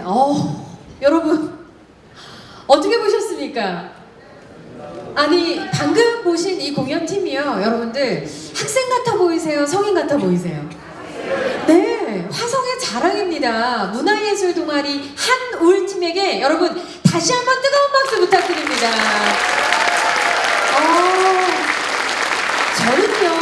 네, 여러분 어떻게 보셨습니까? 아니 방금 보신 이 공연팀이요, 여러분들 학생 같아 보이세요? 성인 같아 보이세요? 네, 화성의 자랑입니다. 문화예술 동아리 한울팀에게 여러분 다시 한번 뜨거운 박수 부탁드립니다. 저는요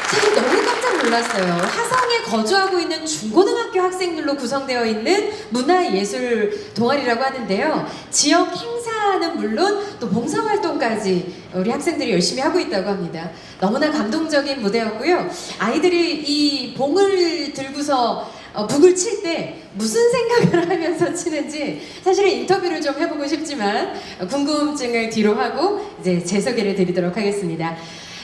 사실 너무 깜짝 놀랐어요. 화성에 거주하고 있는 중고등학교 학생들로 구성되어 있는 문화예술 동아리라고 하는데요. 지역 행사는 물론 또 봉사활동까지 우리 학생들이 열심히 하고 있다고 합니다. 너무나 감동적인 무대였고요. 아이들이 이 봉을 들고서 북을 칠 때 무슨 생각을 하면서 치는지 사실은 인터뷰를 좀 해보고 싶지만 궁금증을 뒤로 하고 이제 제 소개를 드리도록 하겠습니다.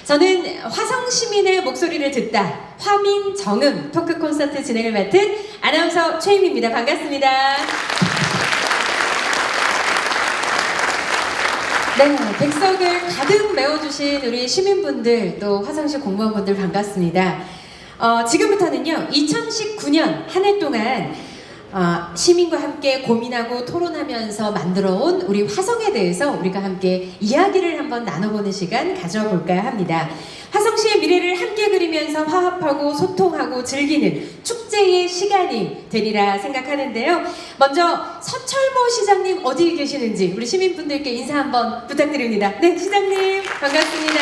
저는 화성 시민의 목소리를 듣다 화민 정음 토크 콘서트 진행을 맡은 아나운서 최임입니다. 반갑습니다. 네, 백석을 가득 메워주신 우리 시민분들 또 화성시 공무원분들 반갑습니다. 지금부터는요 2019년 한 해 동안 시민과 함께 고민하고 토론하면서 만들어온 우리 화성에 대해서 우리가 함께 이야기를 한번 나눠보는 시간 가져볼까 합니다. 화성시의 미래를 함께 그리면서 화합하고 소통하고 즐기는 축제의 시간이 되리라 생각하는데요. 먼저 서철모 시장님 어디 계시는지 우리 시민분들께 인사 한번 부탁드립니다. 네, 시장님 반갑습니다.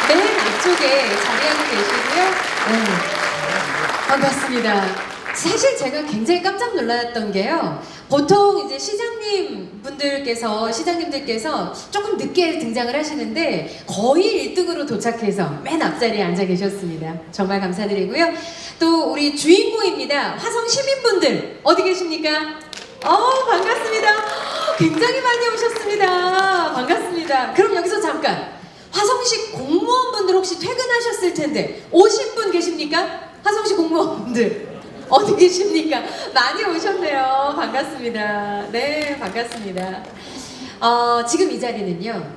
맨 앞쪽에 자리하고 계시고요. 네, 반갑습니다. 사실 제가 굉장히 깜짝 놀랐던 게요. 보통 이제 시장님들께서 조금 늦게 등장을 하시는데 거의 1등으로 도착해서 맨 앞자리에 앉아 계셨습니다. 정말 감사드리고요. 또 우리 주인공입니다. 화성 시민분들 어디 계십니까? 반갑습니다. 굉장히 많이 오셨습니다. 반갑습니다. 그럼 여기서 잠깐 화성시 공무원분들 혹시 퇴근하셨을 텐데 오신 분 계십니까? 화성시 공무원분들 어디 계십니까? 많이 오셨네요. 반갑습니다. 네, 반갑습니다. 지금 이 자리는요,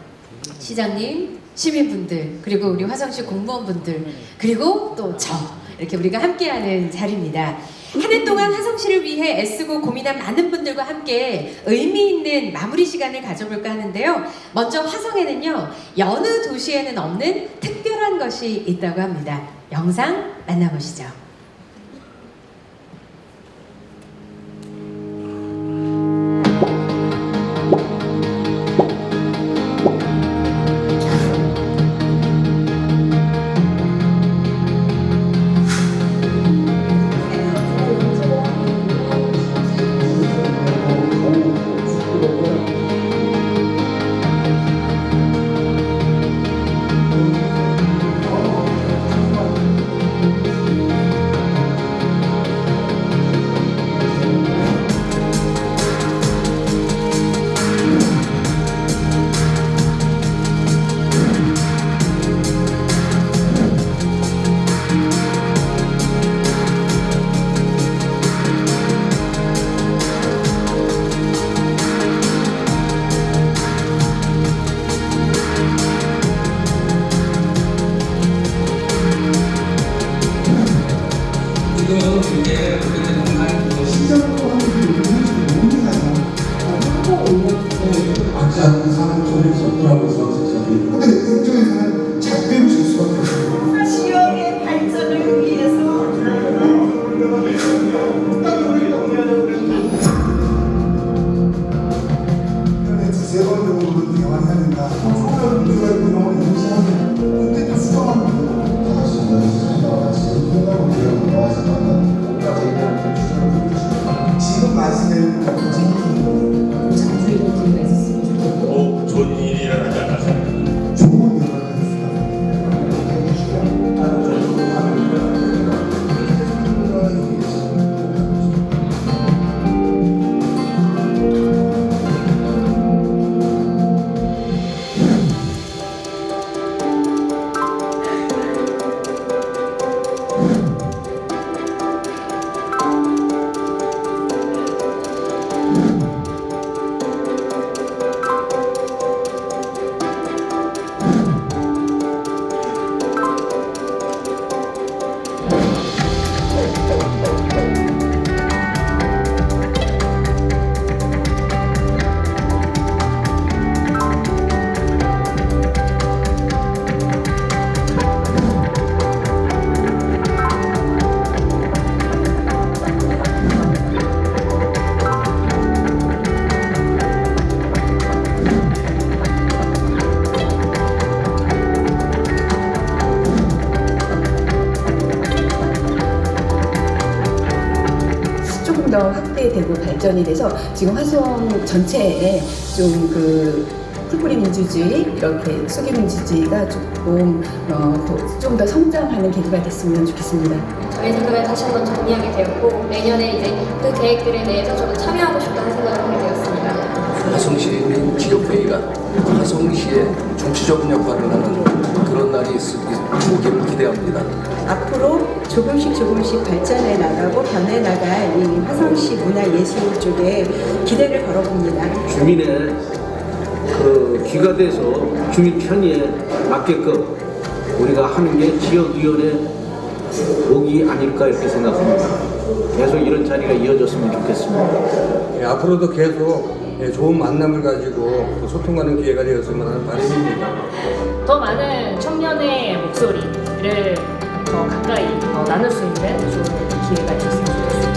시장님, 시민분들, 그리고 우리 화성시 공무원분들, 그리고 또 저, 이렇게 우리가 함께하는 자리입니다. 한 해 동안 화성시를 위해 애쓰고 고민한 많은 분들과 함께 의미 있는 마무리 시간을 가져볼까 하는데요. 먼저 화성에는요, 여느 도시에는 없는 특별한 것이 있다고 합니다. 영상 만나보시죠. 지역의 발전을 위해서 두세 번 정도는 대화를 해야 된다. 서울은 우리가 있고 이런 걸 인지하면 그때 다 수정하면 돼요. 지금 생각을 해요. 더 확대되고 발전이 돼서 지금 화성 전체에 좀 그 풀뿌리 민주주의 이렇게 수기 민주주의가 조금 좀 더 성장하는 계기가 됐으면 좋겠습니다. 저희 생각을 다시 한번 정리하게 되었고 내년에 이제 그 계획들에 대해서 저도 참여하고 싶다는 생각을 하게 되었습니다. 화성시민 지역회의가 화성시의 중추적인 역할을 하는 그런 날이 오기를 기대합니다. 앞으로 조금씩 발전해 나가고 변해 나갈 이 화성시 문화예술 쪽에 기대를 걸어봅니다. 주민의 그 귀가 돼서 주민 편의에 맞게끔 우리가 하는 게 지역위원회 목이 아닐까 이렇게 생각합니다. 계속 이런 자리가 이어졌으면 좋겠습니다. 예, 앞으로도 계속 좋은 만남을 가지고 또 소통하는 기회가 되었으면 하는 바람입니다. 더 많은 청년의 목소리를 더 가까이 나눌 수 있는 좋은 기회가 있었으면 좋겠습니다.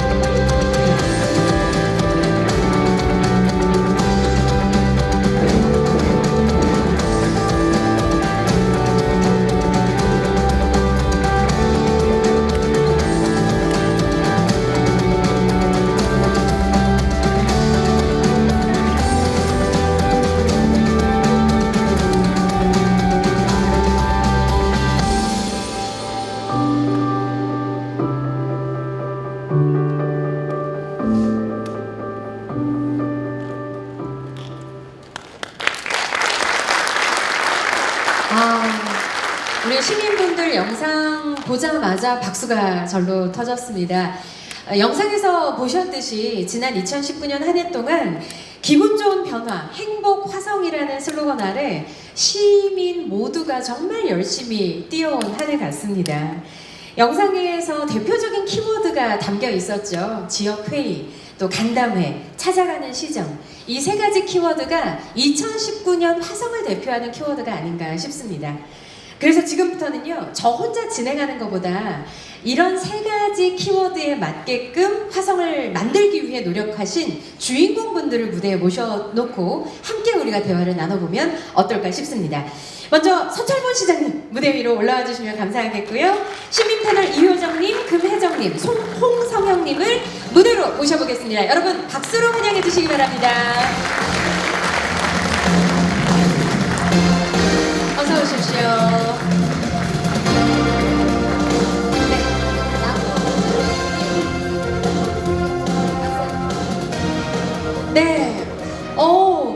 우리 시민분들 영상 보자마자 박수가 절로 터졌습니다. 영상에서 보셨듯이 지난 2019년 한 해 동안 기분 좋은 변화, 행복 화성이라는 슬로건 아래 시민 모두가 정말 열심히 뛰어온 한 해 같습니다. 영상에서 대표적인 키워드가 담겨 있었죠. 지역회의, 또 간담회, 찾아가는 시정. 이 세 가지 키워드가 2019년 화성을 대표하는 키워드가 아닌가 싶습니다. 그래서 지금부터는요, 저 혼자 진행하는 것보다 이런 세 가지 키워드에 맞게끔 화성을 만들기 위해 노력하신 주인공분들을 무대에 모셔놓고 함께 우리가 대화를 나눠보면 어떨까 싶습니다. 먼저 서철문 시장님 무대 위로 올라와 주시면 감사하겠고요. 시민 패널 이효정님, 금혜정님, 홍성형님을 무대로 모셔보겠습니다. 여러분 박수로 환영해 주시기 바랍니다. 어서 오십시오. 네.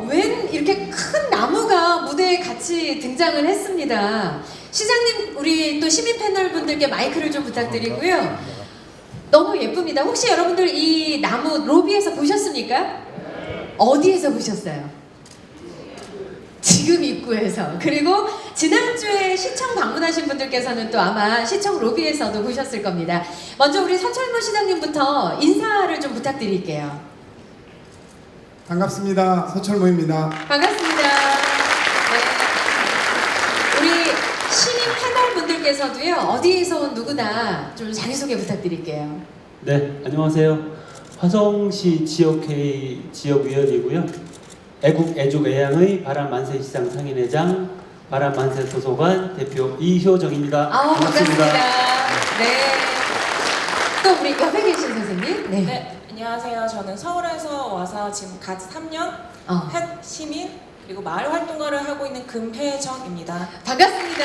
웬 이렇게 큰 나무가 무대에 같이 등장을 했습니다. 시장님, 우리 또 시민 패널 분들께 마이크를 좀 부탁드리고요. 너무 예쁩니다. 혹시 여러분들 이 나무 로비에서 보셨습니까? 어디에서 보셨어요? 지금 입구에서. 그리고 지난주에 시청 방문하신 분들께서는 또 아마 시청 로비에서도 보셨을 겁니다. 먼저 우리 서철문 시장님부터 인사를 좀 부탁드릴게요. 반갑습니다. 서철모입니다. 반갑습니다. 네. 우리 시민 패널 분들께서도요, 어디에서 온 누구나 좀 자기소개 부탁드릴게요. 네, 안녕하세요. 화성시 지역회의 지역위원이고요. 애국 애족 애양의 바람만세시장 상인회장 바람만세 도서관 대표 이효정입니다. 반갑습니다. 네. 또 우리 옆에 계신 선생님. 네. 네, 안녕하세요. 저는 서울에서 와서 지금 갓 3년 펫 시민 그리고 마을 활동가를 하고 있는 금혜정입니다. 반갑습니다.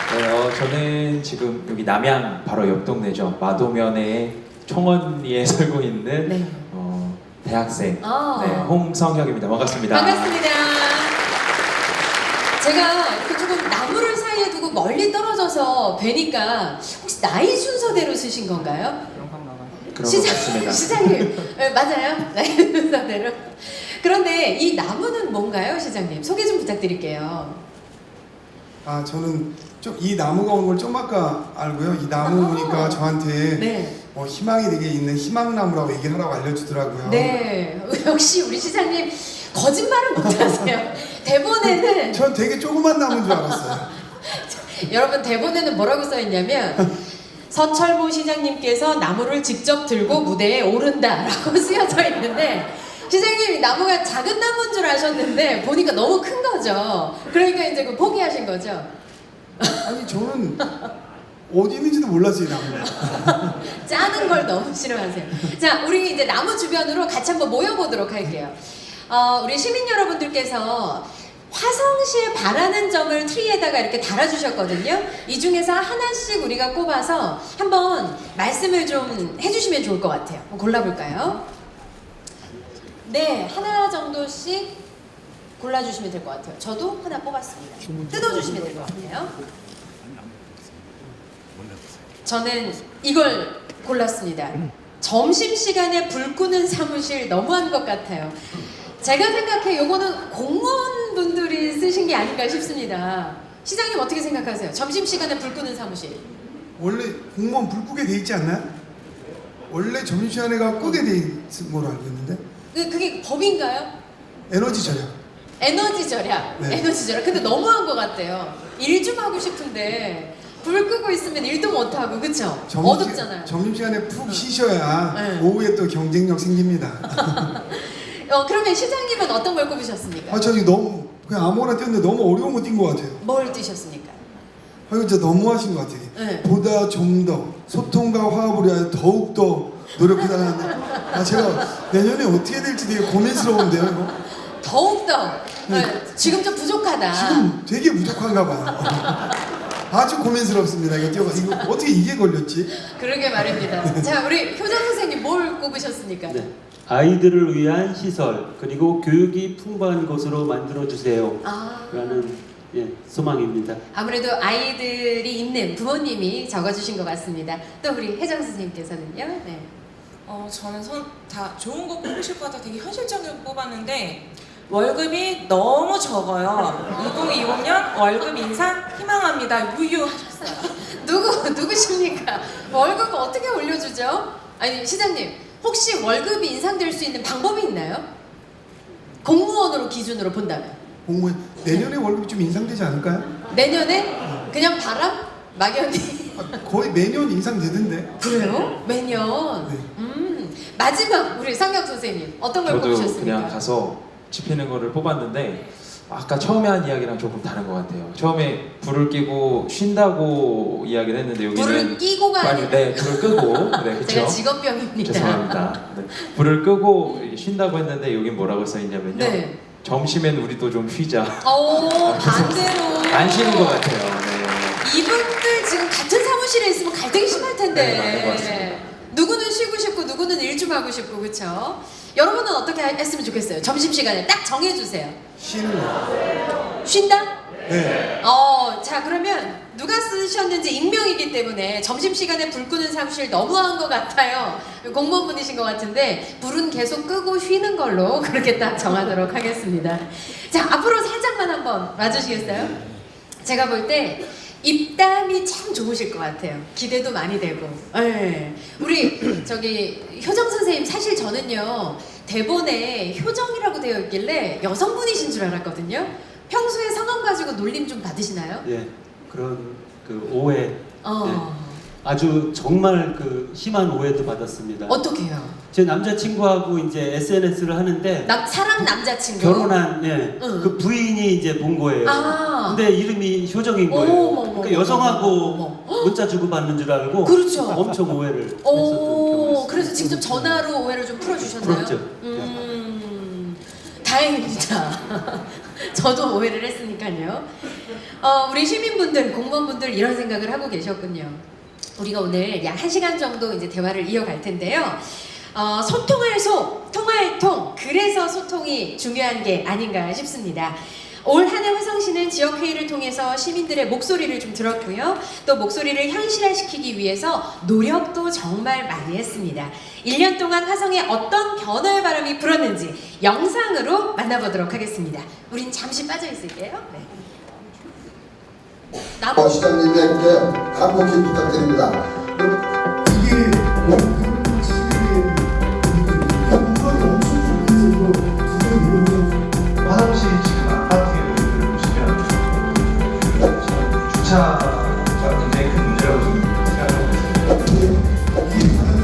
네. 저는 지금 여기 남양 바로 옆 동네죠. 마도면에 청원리에 살고 있는 네. 대학생 홍성혁입니다. 반갑습니다. 반갑습니다. 제가 이렇게 조금 나무를 사이에 두고 멀리 떨어져서 뵈니까 혹시 나이 순서대로 쓰신 건가요? 그런 것 같습니다. 시장님, 네, 맞아요. 나이 순서대로. 그런데 이 나무는 뭔가요, 시장님? 소개 좀 부탁드릴게요. 저는 좀 이 나무가 온 걸 좀 아까 알고요. 이 나무 보니까 저한테 네. 희망이 되게 있는 희망나무라고 얘기를 하라고 알려주더라고요. 네. 역시 우리 시장님 거짓말을 못하세요. 대본에는 전 되게 조그만 나무인 줄 알았어요. 여러분 대본에는 뭐라고 써있냐면 서철모 시장님께서 나무를 직접 들고 무대에 오른다라고 쓰여져 있는데 시장님이 나무가 작은 나무인 줄 아셨는데 보니까 너무 큰 거죠. 그러니까 이제 포기하신 거죠. 아니 저는 어디 있는지도 몰랐어요, 나무가. 짜는 걸 너무 싫어하세요. 자, 우리 이제 나무 주변으로 같이 한번 모여보도록 할게요. 우리 시민 여러분들께서 화성시에 바라는 점을 트리에다가 이렇게 달아주셨거든요. 이 중에서 하나씩 우리가 꼽아서 한번 말씀을 좀 해주시면 좋을 것 같아요. 한번 골라볼까요? 네, 하나 정도씩 골라주시면 될 것 같아요. 저도 하나 뽑았습니다. 뜯어주시면 될 것 같아요. 저는 이걸 골랐습니다. 점심시간에 불 끄는 사무실 너무한 것 같아요. 제가 생각해 요거는 공무원분들이 쓰신 게 아닌가 싶습니다. 시장님 어떻게 생각하세요? 점심시간에 불 끄는 사무실. 원래 공무원 불 끄게 돼 있지 않나요? 원래 점심시간에가 끄게 돼 있는 걸로 알고 있는데. 그게 법인가요? 에너지 절약. 에너지 절약. 네. 에너지 절약. 근데 너무한 것 같아요. 일 좀 하고 싶은데 불 끄고 있으면 일도 못 하고, 그쵸? 어둡잖아요. 점심시간에 푹 쉬셔야 네. 오후에 또 경쟁력 생깁니다. 그러면 시장님은 어떤 걸 꼽으셨습니까? 저기 너무 그냥 아무거나 띄웠는데 너무 어려운 거 띈 것 같아요. 뭘 띄셨습니까? 이거 진짜 너무하신 것 같아요. 네. 보다 좀 더 소통과 화합을 위하여 더욱 더 노력해달라는데 제가 내년에 어떻게 될지 되게 고민스러운데요. 이거? 더욱더 네. 지금 좀 부족하다. 지금 되게 부족한가 봐요. 아주 고민스럽습니다. 이거 어떻게 이게 걸렸지? 그러게 말입니다. 자, 우리 효정 선생님 뭘 꼽으셨습니까? 네. 아이들을 위한 시설 그리고 교육이 풍부한 곳으로 만들어 주세요. 라는 소망입니다. 아무래도 아이들이 있는 부모님이 적어주신 것 같습니다. 또 우리 혜정 선생님께서는요? 네. 저는 다 좋은 거 뽑으실 것 같아서 되게 현실적으로 뽑았는데 월급이 너무 적어요. 2020년 월급 인상 희망합니다. 유유하셨어요. 누구십니까? 월급 어떻게 올려주죠? 아니, 시장님, 혹시 월급이 인상될 수 있는 방법이 있나요? 공무원으로 기준으로 본다면. 공무원 내년에 월급이 좀 인상되지 않을까요? 내년에? 그냥 바람? 막연히? 거의 매년 인상되던데. 그래요? 매년? 네. 마지막 우리 상혁 선생님 어떤 걸 저도 뽑으셨습니까? 그냥 가서 집히는 거를 뽑았는데 아까 처음에 한 이야기랑 조금 다른 것 같아요. 처음에 불을 끄고 쉰다고 이야기를 했는데 여기는 불을 끼고가 아니라 네, 불을 끄고 네, 그렇죠. 제가 직업병입니다. 죄송합니다. 네, 불을 끄고 이렇게 쉰다고 했는데 여긴 뭐라고 써 있냐면요. 네. 점심엔 우리도 좀 쉬자. 반대로 안 쉬는 것 같아요. 네. 이분들 지금 같은 사무실에 있으면 갈등이 심할 텐데. 네, 맞는 것 같습니다. 누구는 쉬고 싶고 누구는 일 좀 하고 싶고, 그렇죠? 여러분은 어떻게 했으면 좋겠어요? 점심시간에 딱 정해주세요. 쉬는 거. 쉰다? 네. 자, 그러면 누가 쓰셨는지 익명이기 때문에 점심시간에 불 끄는 사무실 너무한 것 같아요. 공무원분이신 것 같은데 불은 계속 끄고 쉬는 걸로 그렇게 딱 정하도록 하겠습니다. 자, 앞으로 살짝만 한번 와주시겠어요? 제가 볼 때 입담이 참 좋으실 것 같아요. 기대도 많이 되고. 네. 우리 저기 효정 선생님, 사실 저는요 대본에 효정이라고 되어 있길래 여성분이신 줄 알았거든요. 평소에 성함 가지고 놀림 좀 받으시나요? 예, 그런 그 오해. 예, 아주 정말 그 심한 오해도 받았습니다. 어떻게요? 제 남자친구하고 이제 SNS를 하는데 사랑 남자친구 결혼한 그 부인이 이제 본 거예요. 근데 이름이 효정인 거예요. 그러니까 여성하고 문자 주고 받는 줄 알고 그렇죠. 엄청 오해를 했었던 경우였어요. 그래서 직접 전화로 오해를 좀 풀어주셨나요? 풀었죠. 다행입니다. 저도 오해를 했으니까요. 우리 시민분들, 공무원분들 이런 생각을 하고 계셨군요. 우리가 오늘 약 1시간 정도 이제 대화를 이어갈 텐데요. 소통할 소, 통할 통. 그래서 소통이 중요한 게 아닌가 싶습니다. 올 한 해 화성시는 지역회의를 통해서 시민들의 목소리를 좀 들었고요. 또 목소리를 현실화시키기 위해서 노력도 정말 많이 했습니다. 1년 동안 화성에 어떤 변화의 바람이 불었는지 영상으로 만나보도록 하겠습니다. 우린 잠시 빠져 있을게요. 네. 시장님에게 간곡히 부탁드립니다. 화성시 지금 아파트의 모습을 보시면 주차가 굉장히 큰 문제라고 생각하고 있습니다.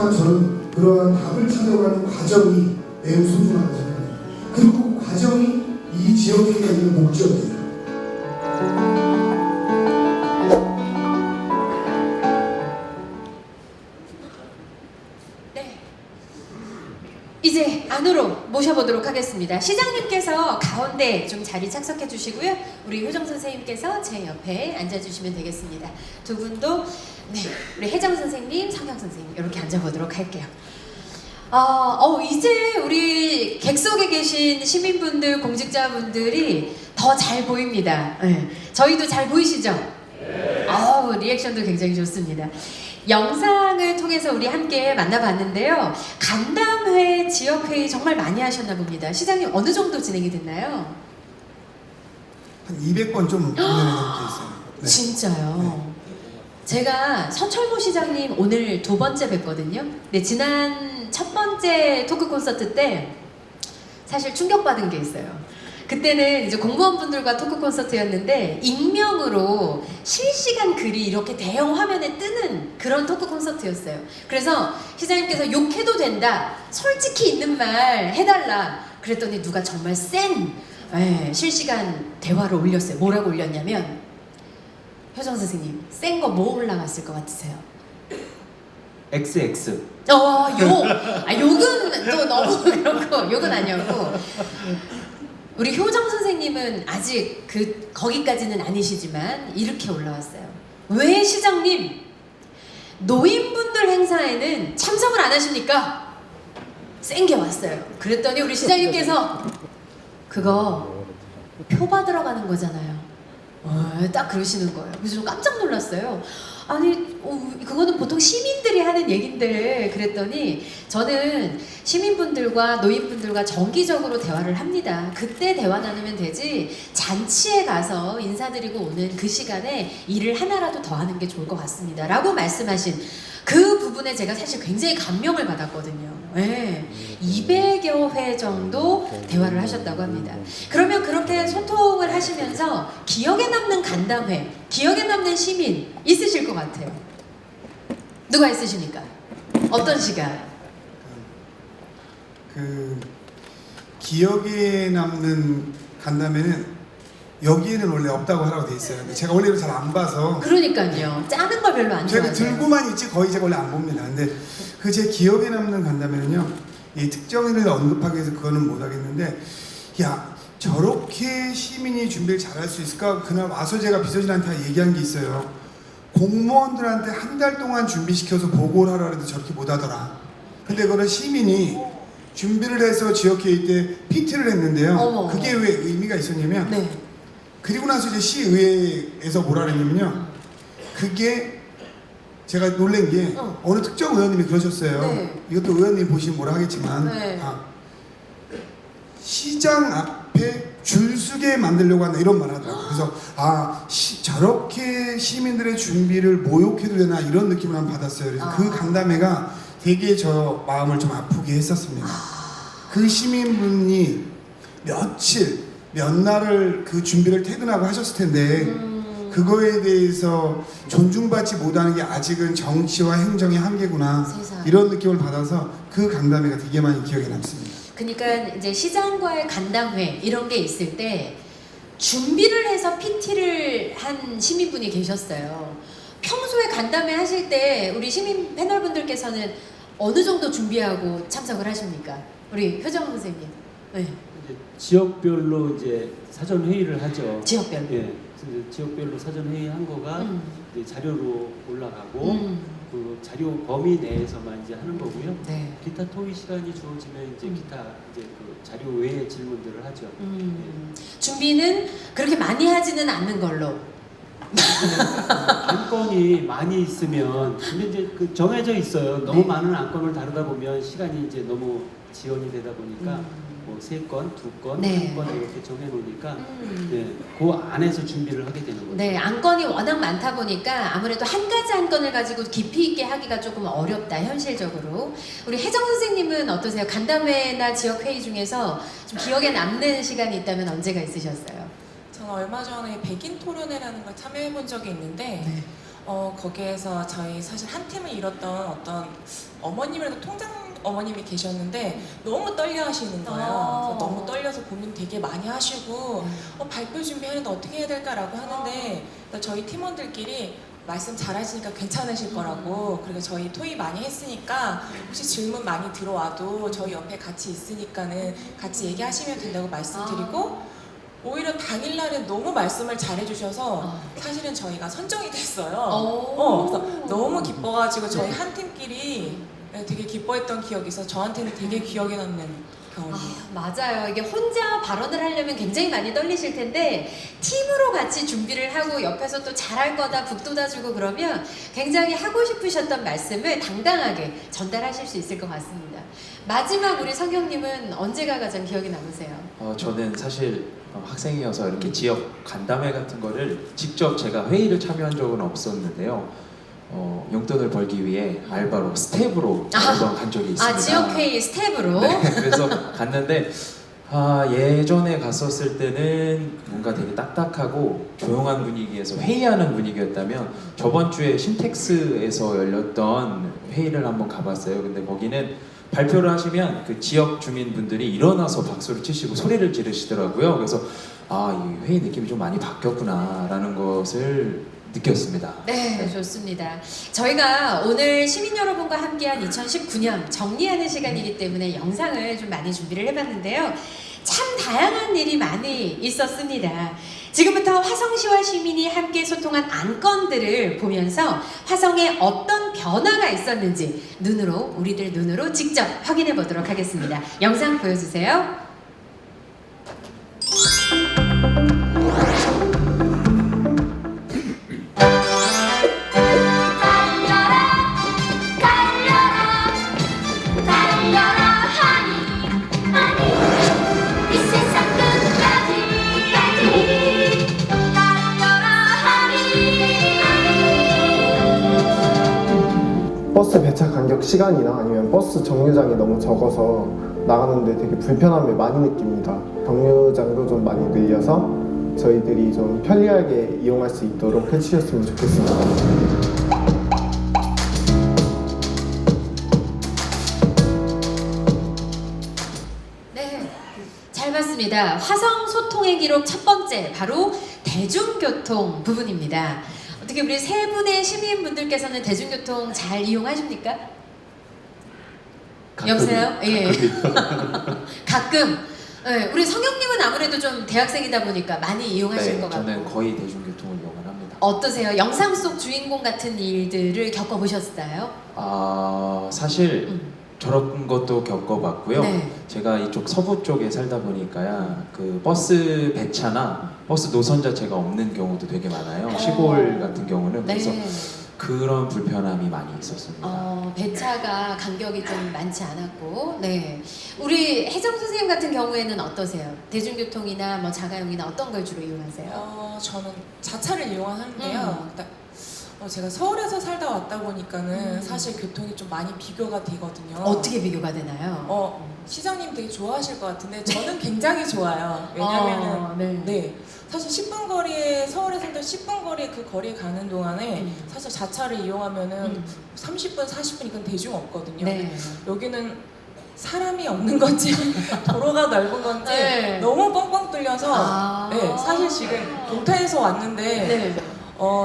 하지만 저는 그러한 답을 찾아가는 과정이 매우 소중하거든요. 그리고 그 과정이 이 지역회의가 있는 목적이에요. 네. 이제 안으로 모셔보도록 하겠습니다. 시장님께서 가운데 좀 자리 착석해 주시고요. 우리 효정 선생님께서 제 옆에 앉아주시면 되겠습니다. 두 분도 네, 우리 혜정 선생님, 성경 선생님 이렇게 앉아보도록 할게요. 이제 우리 객석에 계신 시민분들, 공직자분들이 더 잘 보입니다. 네. 저희도 잘 보이시죠? 리액션도 굉장히 좋습니다. 영상을 통해서 우리 함께 만나봤는데요. 간담회, 지역회의 정말 많이 하셨나 봅니다. 시장님 어느 정도 진행이 됐나요? 한 200번 좀 진행이 돼 있어요. 네. 진짜요? 네. 제가 서철모 시장님 오늘 두 번째 뵀거든요. 네, 지난 첫 번째 토크 콘서트 때 사실 충격받은 게 있어요. 그때는 이제 공무원분들과 토크 콘서트였는데 익명으로 실시간 글이 이렇게 대형 화면에 뜨는 그런 토크 콘서트였어요. 그래서 시장님께서 욕해도 된다, 솔직히 있는 말 해달라 그랬더니 누가 정말 센 실시간 대화를 올렸어요. 뭐라고 올렸냐면, 효정 선생님 센 거 뭐 올라갔을 것 같으세요? XX. 욕은 또 너무 그렇고, 욕은 아니었고, 우리 효정 선생님은 아직 거기까지는 아니시지만 이렇게 올라왔어요. 왜 시장님 노인분들 행사에는 참석을 안 하십니까? 센 게 왔어요. 그랬더니 우리 시장님께서 그거 표 받으러 가는 거잖아요. 딱 그러시는 거예요. 그래서 좀 깜짝 놀랐어요. 아니, 그거는 보통 시민들이 하는 얘긴데, 그랬더니 저는 시민분들과 노인분들과 정기적으로 대화를 합니다. 그때 대화 나누면 되지, 잔치에 가서 인사드리고 오는 그 시간에 일을 하나라도 더 하는 게 좋을 것 같습니다 라고 말씀하신 그 부분에 제가 사실 굉장히 감명을 받았거든요. 네. 200여 회 정도 대화를 하셨다고 합니다. 그러면 그렇게 소통을 하시면서 기억에 남는 간담회, 기억에 남는 시민 있으실 것 같아요. 누가 있으십니까? 어떤 시간? 기억에 남는 간담회는 여기에는 원래 없다고 하라고 돼 있어요. 근데 제가 원래 잘 안 봐서. 그러니까요. 짜는 걸 별로 안 좋아해요. 제가 들고만 있지 거의 제가 원래 안 봅니다. 근데 제 기억에 남는 간담회는요, 이 특정인을 언급하기 위해서 그거는 못 하겠는데, 야, 저렇게 시민이 준비를 잘할 수 있을까? 그날 와서 제가 비서진한테 얘기한 게 있어요. 공무원들한테 한 달 동안 준비시켜서 보고를 하라 그래도 저렇게 못 하더라. 근데 그거는 시민이 준비를 해서 지역회의 때 PT를 했는데요. 그게 왜 의미가 있었냐면, 그리고 나서 이제 시의회에서 뭐라 그랬냐면요, 그게 제가 놀란 게 어느 특정 의원님이 그러셨어요. 이것도 의원님 보시면 뭐라 하겠지만, 시장 앞에 줄 서게 만들려고 한다 이런 말 하더라고요. 그래서 저렇게 시민들의 준비를 모욕해도 되나 이런 느낌을 한번 받았어요. 그래서 그 간담회가 되게 저 마음을 좀 아프게 했었습니다. 그 시민분이 몇 날을 그 준비를 퇴근하고 하셨을 텐데, 그거에 대해서 존중받지 못하는 게 아직은 정치와 행정의 한계구나, 이런 느낌을 받아서 그 간담회가 되게 많이 기억에 남습니다. 그러니까 이제 시장과의 간담회 이런 게 있을 때 준비를 해서 PT를 한 시민분이 계셨어요. 평소에 간담회 하실 때 우리 시민 패널분들께서는 어느 정도 준비하고 참석을 하십니까? 우리 효정 선생님. 네. 이제 지역별로 이제 사전 회의를 하죠. 지역별로. 예. 지역별로 사전 회의한 거가 이제 자료로 올라가고 그 자료 범위 내에서만 이제 하는 거고요. 네. 기타 토의 시간이 주어지면 이제 기타 이제 그 자료 외의 질문들을 하죠. 준비는 그렇게 많이 하지는 않는 걸로. 안건이 많이 있으면 근데 이제 그 정해져 있어요. 너무 많은 안건을 다루다 보면 시간이 이제 너무 지연이 되다 보니까 뭐 3건, 2건, 1건 이렇게 정해놓으니까 그 안에서 준비를 하게 되는 거죠. 네, 안건이 워낙 많다 보니까 아무래도 한 가지 안건을 가지고 깊이 있게 하기가 조금 어렵다, 현실적으로. 우리 혜정 선생님은 어떠세요? 간담회나 지역회의 중에서 좀 기억에 남는 시간이 있다면 언제가 있으셨어요? 저는 얼마 전에 백인 토론회라는 걸 참여해 본 적이 있는데 거기에서 저희 사실 한 팀을 이뤘던 어떤 어머님이라도 통장 어머님이 계셨는데 너무 떨려 하시는 거예요. 그래서 너무 떨려서 고민 되게 많이 하시고 발표 준비하는데 어떻게 해야 될까라고 하는데 저희 팀원들끼리 말씀 잘하시니까 괜찮으실 거라고, 그리고 저희 토의 많이 했으니까 혹시 질문 많이 들어와도 저희 옆에 같이 있으니까는 같이 얘기하시면 된다고 말씀드리고, 오히려 당일날에 너무 말씀을 잘해주셔서 사실은 저희가 선정이 됐어요. 그래서 너무 기뻐가지고 저희 한 팀끼리 되게 기뻐했던 기억이 있어서 저한테는 되게 기억에 남는 경험이에요. 맞아요. 이게 혼자 발언을 하려면 굉장히 많이 떨리실 텐데 팀으로 같이 준비를 하고 옆에서 또 잘할 거다 북돋아주고 그러면 굉장히 하고 싶으셨던 말씀을 당당하게 전달하실 수 있을 것 같습니다. 마지막 우리 성경님은 언제가 가장 기억에 남으세요? 저는 사실 학생이어서 이렇게 지역 간담회 같은 거를 직접 제가 회의를 참여한 적은 없었는데요. 용돈을 벌기 위해 알바로 스텝으로 매번 간 적이 있습니다. 지역회의 스텝으로? 네, 그래서 갔는데 예전에 갔었을 때는 뭔가 되게 딱딱하고 조용한 분위기에서 회의하는 분위기였다면 저번 주에 신텍스에서 열렸던 회의를 한번 가봤어요. 근데 거기는 발표를 하시면 그 지역 주민분들이 일어나서 박수를 치시고 소리를 지르시더라고요. 그래서 이 회의 느낌이 좀 많이 바뀌었구나라는 것을 느꼈습니다. 네, 좋습니다. 저희가 오늘 시민 여러분과 함께한 2019년 정리하는 시간이기 때문에 영상을 좀 많이 준비를 해봤는데요. 참 다양한 일이 많이 있었습니다. 지금부터 화성시와 시민이 함께 소통한 안건들을 보면서 화성에 어떤 변화가 있었는지 우리들 눈으로 직접 확인해 보도록 하겠습니다. 영상 보여주세요. 버스 배차 간격 시간이나 아니면 버스 정류장이 너무 적어서 나가는데 되게 불편함을 많이 느낍니다. 정류장도 좀 많이 늘려서 저희들이 좀 편리하게 이용할 수 있도록 해주셨으면 좋겠습니다. 네, 잘 봤습니다. 화성 소통의 기록 첫 번째, 바로 대중교통 부분입니다. 어떻게 우리 세 분의 시민분들께서는 대중교통 잘 이용하십니까? 여보세요? 예. 가끔. 네, 우리 성형님은 아무래도 좀 대학생이다 보니까 많이 이용하실 것 같고. 저는 거의 대중교통을 이용을 합니다. 어떠세요? 영상 속 주인공 같은 일들을 겪어보셨어요? 사실 저런 것도 겪어봤고요. 네. 제가 이쪽 서부 쪽에 살다 보니까요, 그 버스 배차나 버스 노선 자체가 없는 경우도 되게 많아요. 시골 같은 경우는. 그래서 그런 불편함이 많이 있었습니다. 배차가 간격이 좀 많지 않았고. 네. 우리 혜정 선생님 같은 경우에는 어떠세요? 대중교통이나 뭐 자가용이나 어떤 걸 주로 이용하세요? 저는 자차를 이용하는데요. 제가 서울에서 살다 왔다 보니까는 사실 교통이 좀 많이 비교가 되거든요. 어떻게 비교가 되나요? 시장님 되게 좋아하실 것 같은데 저는 굉장히 좋아요. 왜냐면은 사실 10분 거리에, 서울에 살던 10분 거리에 그 거리에 가는 동안에 사실 자차를 이용하면은 30분, 40분 이건 대중 없거든요. 여기는 사람이 없는 건지 도로가 넓은 건지 너무 뻥뻥 뚫려서 사실 지금 동탄에서 왔는데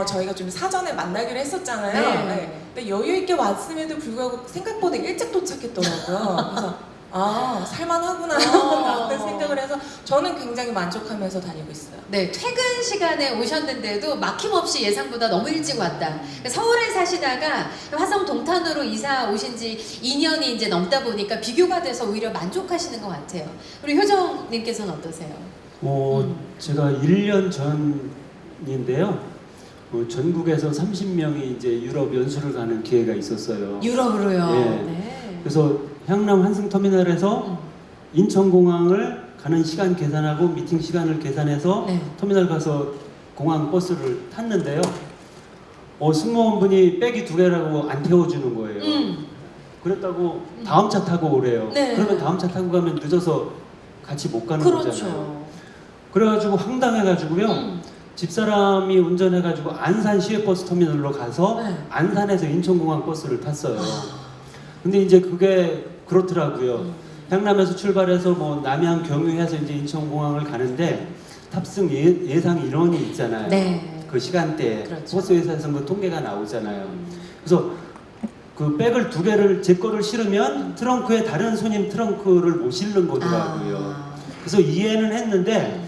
저희가 좀 사전에 만나기로 했었잖아요. 근데 여유 있게 왔음에도 불구하고 생각보다 일찍 도착했더라고요. 그래서 살만하구나 라는 생각을 해서 저는 굉장히 만족하면서 다니고 있어요. 네, 퇴근 시간에 오셨는데도 막힘없이 예상보다 너무 일찍 왔다. 서울에 사시다가 화성 동탄으로 이사 오신 지 2년이 이제 넘다 보니까 비교가 돼서 오히려 만족하시는 것 같아요. 우리 효정님께서는 어떠세요? 제가 1년 전인데요. 전국에서 30명이 이제 유럽 연수를 가는 기회가 있었어요. 유럽으로요? 네. 그래서 향남 환승터미널에서 인천공항을 가는 시간 계산하고 미팅 시간을 계산해서 터미널 가서 공항 버스를 탔는데요. 승무원분이 백이 2개라고 안 태워주는 거예요. 그랬다고 다음 차 타고 오래요. 그러면 다음 차 타고 가면 늦어서 같이 못 가는 거잖아요. 그래가지고 황당해가지고요. 집사람이 운전해가지고 안산 시외버스 터미널로 가서 네. 안산에서 인천공항 버스를 탔어요. 근데 이제 그게 그렇더라고요. 향남에서 출발해서 뭐 남양 경유해서 이제 인천공항을 가는데 탑승 예상 인원이 있잖아요. 네. 그 시간대에 그렇죠. 버스 회사에서 그 통계가 나오잖아요. 그래서 그 백을 2개를 제 거를 실으면 트렁크에 다른 손님 트렁크를 못 실는 거더라고요. 그래서 이해는 했는데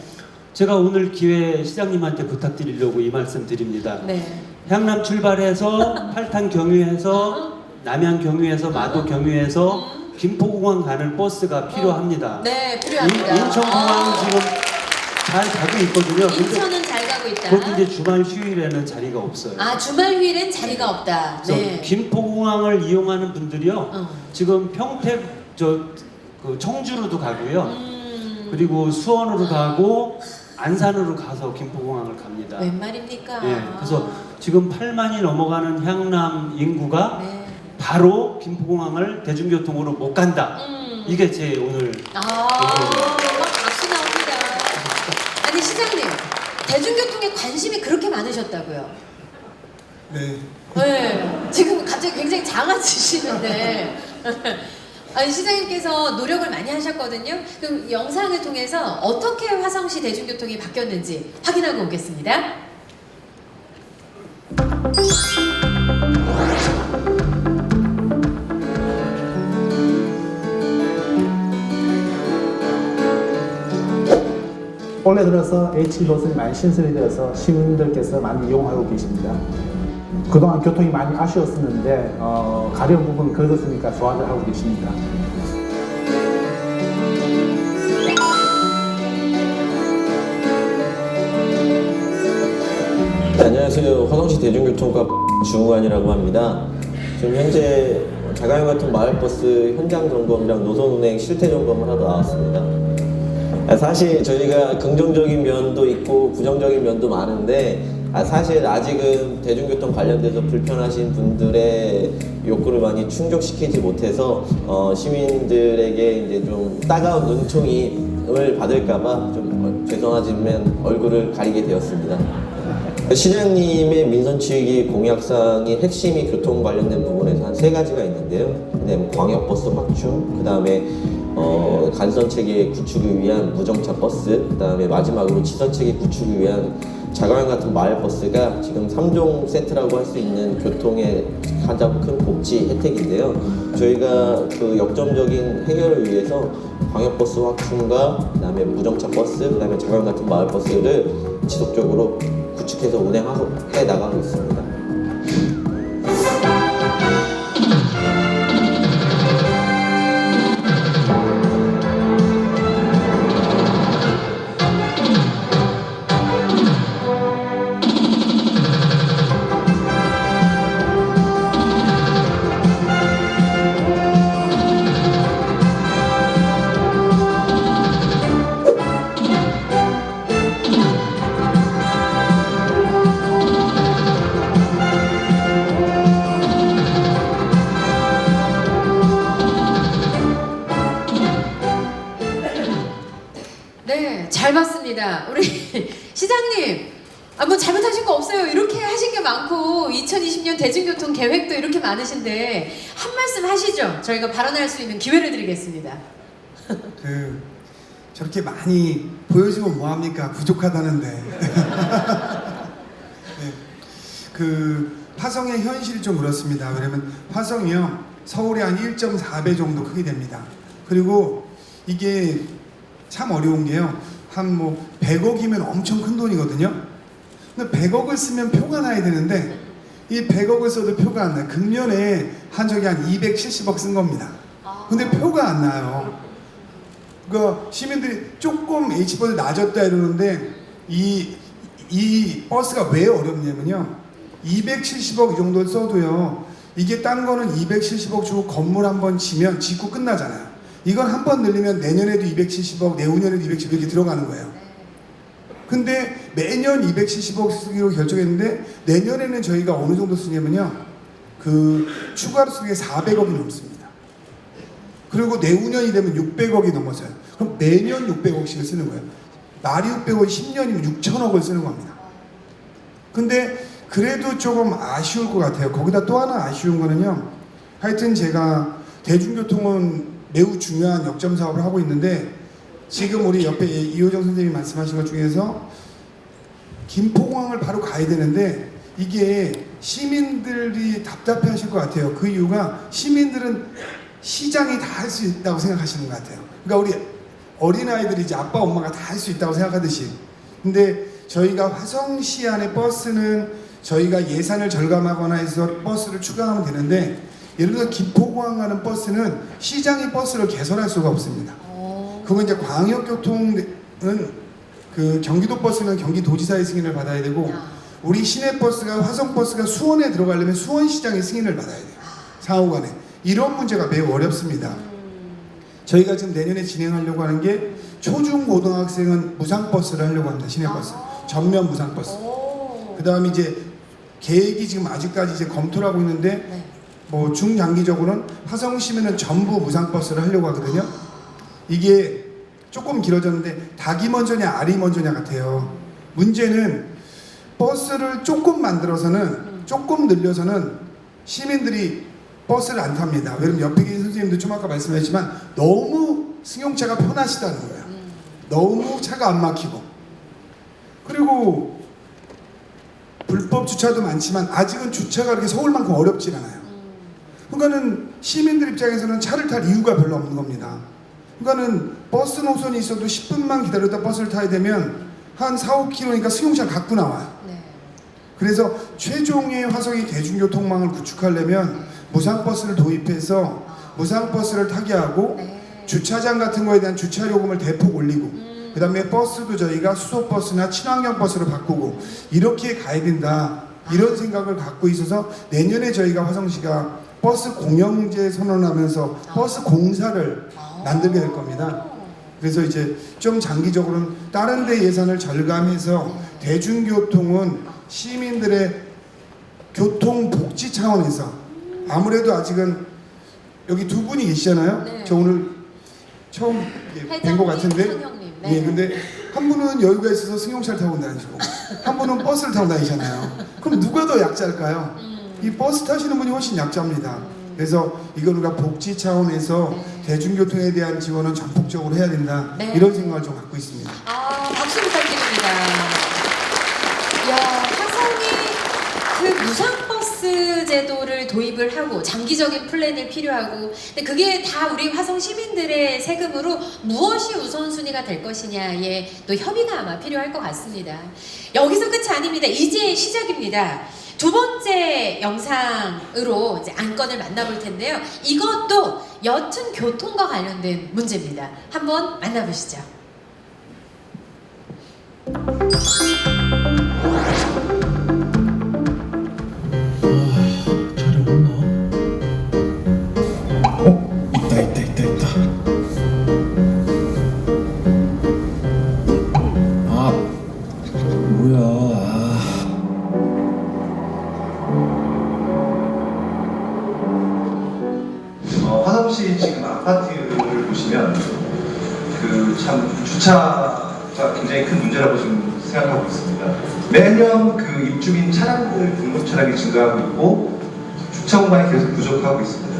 제가 오늘 기회 시장님한테 부탁드리려고 이 말씀 드립니다. 네. 향남 출발해서 팔탄 경유해서 남양 경유해서 마도 경유해서 김포공항 가는 버스가 필요합니다. 네, 필요합니다. 인천공항 지금 잘 가고 있거든요. 근데 인천은 잘 가고 있다. 거기 이제 주말 휴일에는 자리가 없어요. 아, 주말 휴일엔 자리가 없다. 그래서 네. 김포공항을 이용하는 분들이요. 지금 평택 그 청주로도 가고요. 그리고 수원으로 가고 안산으로 가서 김포공항을 갑니다. 웬 말입니까? 예, 그래서 지금 8만이 넘어가는 향남 인구가 네. 바로 김포공항을 대중교통으로 못 간다. 이게 제 오늘 박수 나옵니다. 아니 시장님, 대중교통에 관심이 그렇게 많으셨다고요? 네. 네. 지금 갑자기 굉장히 작아지시는데. 아니 시장님께서 노력을 많이 하셨거든요. 그럼 영상을 통해서 어떻게 화성시 대중교통이 바뀌었는지 확인하고 오겠습니다. 올해 들어서 H버스는 많이 신설이 되어서 시민들께서 많이 이용하고 계십니다. 그동안 교통이 많이 아쉬웠었는데 가려운 부분을 긁었으니까 좋아들 하고 계십니다. 네, 안녕하세요. 화성시 대중교통과 주무관이라고 합니다. 지금 현재 자가용 같은 마을버스 현장 점검이랑 노선 운행 실태 점검을 하러 나왔습니다. 사실 저희가 긍정적인 면도 있고 부정적인 면도 많은데 사실 아직은 대중교통 관련돼서 불편하신 분들의 욕구를 많이 충족시키지 못해서 시민들에게 이제 좀 따가운 눈총이을 받을까봐 좀 죄송하지만 얼굴을 가리게 되었습니다. 시장님의 민선취기 공약상의 핵심이 교통 관련된 부분에서 한 3가지가 있는데요. 그다음에 광역버스 확충, 그 다음에 간선체계 구축을 위한 무정차 버스, 그 다음에 마지막으로 지선체계 구축을 위한 자가용 같은 마을버스가 지금 3종 세트라고 할 수 있는 교통의 가장 큰 복지 혜택인데요. 저희가 그 역점적인 해결을 위해서 광역버스 확충과 그 다음에 무정차 버스, 그 다음에 자가용 같은 마을버스를 지속적으로 구축해서 운행해 나가고 있습니다. 네, 잘 봤습니다. 우리 시장님, 뭐 잘못하신 거 없어요. 이렇게 하신 게 많고 2020년 대중교통 계획도 이렇게 많으신데 한 말씀 하시죠. 저희가 발언할 수 있는 기회를 드리겠습니다. 저렇게 많이 보여주고 뭐합니까? 부족하다는데. 네. 화성의 현실이 좀 그렇습니다. 왜냐면 화성이요, 서울의 한 1.4배 정도 크게 됩니다. 그리고 이게 참 어려운 게요, 한 100억이면 엄청 큰 돈이거든요. 근데 100억을 쓰면 표가 나야 되는데 이 100억을 써도 표가 안 나요. 금년에 한 적이 한 270억 쓴 겁니다. 근데 표가 안 나요. 그러니까 시민들이 조금 H버스 낮았다 이러는데 이 버스가 왜 어렵냐면요, 270억 이 정도 써도요, 이게 딴 거는 270억 주고 건물 한번 짓고 끝나잖아요. 이건 한 번 늘리면 내년에도 270억, 내후년에도 270억 이렇게 들어가는 거예요. 근데 매년 270억 쓰기로 결정했는데 내년에는 저희가 어느 정도 쓰냐면요, 추가로 쓰는 게 400억이 넘습니다. 그리고 내후년이 되면 600억이 넘어서요. 그럼 매년 600억씩을 쓰는 거예요. 말이 600억이 10년이면 6천억을 쓰는 겁니다. 근데 그래도 조금 아쉬울 것 같아요. 거기다 또 하나 아쉬운 거는요. 하여튼 제가 대중교통은 매우 중요한 역점 사업을 하고 있는데 지금 우리 옆에 이호정 선생님이 말씀하신 것 중에서 김포공항을 바로 가야 되는데 이게 시민들이 답답해 하실 것 같아요. 그 이유가 시민들은 시장이 다 할 수 있다고 생각하시는 것 같아요. 그러니까 우리 어린아이들이 이제 아빠 엄마가 다 할 수 있다고 생각하듯이, 근데 저희가 화성시 안에 버스는 저희가 예산을 절감하거나 해서 버스를 추가하면 되는데 예를 들어 김포공항 가는 버스는 시장이 버스를 개설할 수가 없습니다. 그건 이제 광역교통은 그 경기도 버스는 경기도지사의 승인을 받아야 되고 우리 시내버스가 화성버스가 수원에 들어가려면 수원시장의 승인을 받아야 돼요. 상호간에. 이런 문제가 매우 어렵습니다. 저희가 지금 내년에 진행하려고 하는 게 초중고등학생은 무상버스를 하려고 합니다. 시내버스. 전면 무상버스. 그 다음에 이제 계획이 지금 아직까지 이제 검토를 하고 있는데 뭐 중장기적으로는 화성시면은 전부 무상버스를 하려고 하거든요. 이게 조금 길어졌는데 닭이 먼저냐 알이 먼저냐 같아요. 문제는 버스를 조금 만들어서는 조금 늘려서는 시민들이 버스를 안 탑니다. 왜냐면 옆에 계신 선생님도 좀 아까 말씀하셨지만 너무 승용차가 편하시다는 거예요. 너무 차가 안 막히고 그리고 불법 주차도 많지만 아직은 주차가 그렇게 서울만큼 어렵진 않아요. 그러니까는 시민들 입장에서는 차를 탈 이유가 별로 없는 겁니다. 그러니까는 버스 노선이 있어도 10분만 기다렸다 버스를 타야 되면 한 4-5km니까 승용차를 갖고 나와요. 그래서 최종의 화성이 대중교통망을 구축하려면 무상버스를 도입해서 무상버스를 타게 하고 주차장 같은 거에 대한 주차요금을 대폭 올리고 그 다음에 버스도 저희가 수소버스나 친환경 버스로 바꾸고 이렇게 가야 된다 이런 생각을 갖고 있어서 내년에 저희가 화성시가 버스 공영제 선언하면서 버스 공사를 만들게 될 겁니다. 그래서 이제 좀 장기적으로는 다른 데 예산을 절감해서 대중교통은 시민들의 교통복지 차원에서 아무래도 아직은 여기 두 분이 계시잖아요. 저 오늘 처음 뵌 것 같은데 예, 근데 한 분은 여유가 있어서 승용차를 타고 다니시고 한 분은 버스를 타고 다니잖아요. 그럼 누가 더 약자일까요? 이 버스 타시는 분이 훨씬 약자입니다. 그래서 이걸 우리가 복지 차원에서 대중교통에 대한 지원은 전폭적으로 해야 된다 이런 생각을 좀 갖고 있습니다. 박수 부탁드립니다. 야, 화성이 그 무상버스 제도를 도입을 하고 장기적인 플랜을 필요하고 근데 그게 다 우리 화성 시민들의 세금으로 무엇이 우선순위가 될 것이냐에 또 협의가 아마 필요할 것 같습니다. 여기서 끝이 아닙니다. 이제 시작입니다. 두 번째 영상으로 이제 안건을 만나볼 텐데요. 이것도 여튼 교통과 관련된 문제입니다. 한번 만나보시죠. 있다. 아, 뭐야. 화성시 지금 아파트를 보시면 그 참 주차가 굉장히 큰 문제라고 지금 생각하고 있습니다. 매년 그 입주민 차량들 등록 차량이 증가하고 있고 주차 공간이 계속 부족하고 있습니다.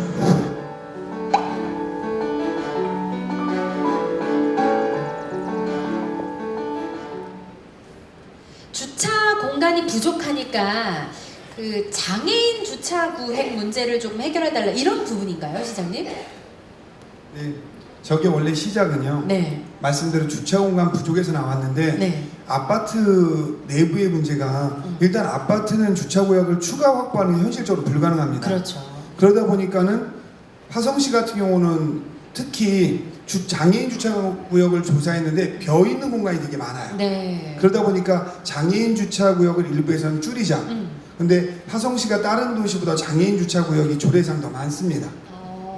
주차 공간이 부족하니까 그 장애인 주차 구획 문제를 좀 해결해달라 이런 부분인가요, 시장님? 네, 저게 원래 시작은요. 말씀대로 주차 공간 부족에서 나왔는데 아파트 내부의 문제가 일단 아파트는 주차 구역을 추가 확보하는 게 현실적으로 불가능합니다. 그렇죠. 그러다 보니까는 화성시 같은 경우는 특히 장애인 주차 구역을 조사했는데 벼 있는 공간이 되게 많아요. 그러다 보니까 장애인 주차 구역을 일부에서는 줄이자. 근데 화성시가 다른 도시보다 장애인 주차 구역이 조례상 더 많습니다.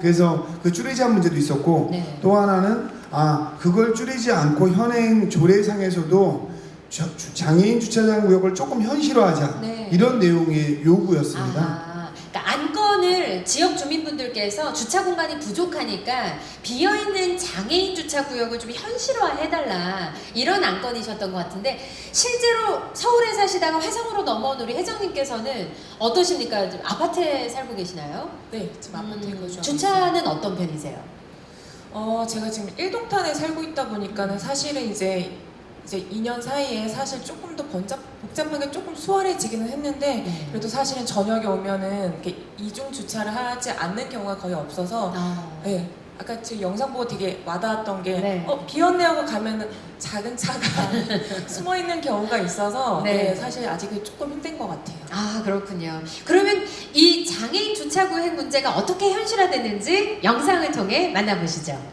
그래서 그 줄이자 문제도 있었고 또 하나는 그걸 줄이지 않고 현행 조례상에서도 장애인 주차장 구역을 조금 현실화하자 이런 내용의 요구였습니다. 그러니까 안건을 지역 주민분들께서 주차 공간이 부족하니까 비어있는 장애인 주차 구역을 좀 현실화해달라 이런 안건이셨던 것 같은데 실제로 서울에 사시다가 화성으로 넘어온 우리 회장님께서는 어떠십니까? 좀 아파트에 살고 계시나요? 네, 지금 아파트에 거주하고 주차는 어떤 편이세요? 제가 지금 1동탄에 살고 있다 보니까는 사실은 이제 2년 사이에 사실 조금 더 복잡한 게 조금 수월해지기는 했는데 그래도 사실은 저녁에 오면은 이렇게 이중 주차를 하지 않는 경우가 거의 없어서 네, 아까 지금 영상 보고 되게 와닿았던 게 비었네 하고 가면은 작은 차가 숨어 있는 경우가 있어서 네, 사실 아직은 조금 힘든 것 같아요. 아 그렇군요. 그러면 이 장애인 주차 구역 문제가 어떻게 현실화됐는지 영상을 통해 만나보시죠.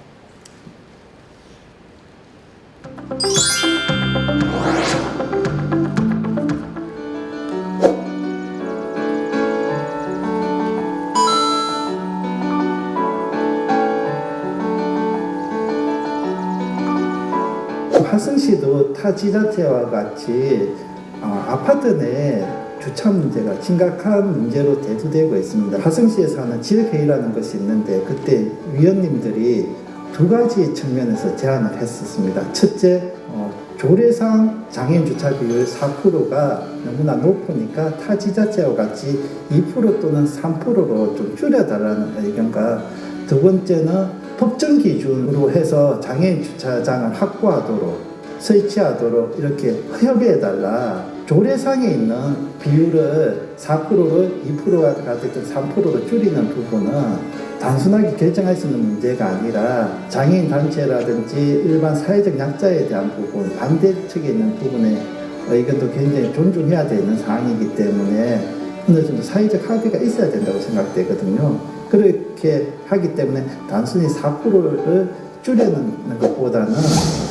화성시도 타 지자체와 같이 아파트 내 주차 문제가 심각한 문제로 대두되고 있습니다. 화성시에서 하는 지역회의라는 것이 있는데 그때 위원님들이 두 가지 측면에서 제안을 했었습니다. 첫째, 조례상 장애인 주차 비율 4%가 너무나 높으니까 타 지자체와 같이 2% 또는 3%로 좀 줄여달라는 의견과 두 번째는 법정 기준으로 해서 장애인 주차장을 확보하도록 설치하도록 이렇게 허용해달라. 조례상에 있는 비율을 4%를 2%가 됐든 3%로 줄이는 부분은 단순하게 결정할 수 있는 문제가 아니라 장애인 단체라든지 일반 사회적 약자에 대한 부분, 반대 측에 있는 부분의 의견도 굉장히 존중해야 되는 사항이기 때문에 어느 정도 사회적 합의가 있어야 된다고 생각되거든요. 그렇게 하기 때문에 단순히 4%를 줄여놓는 것보다는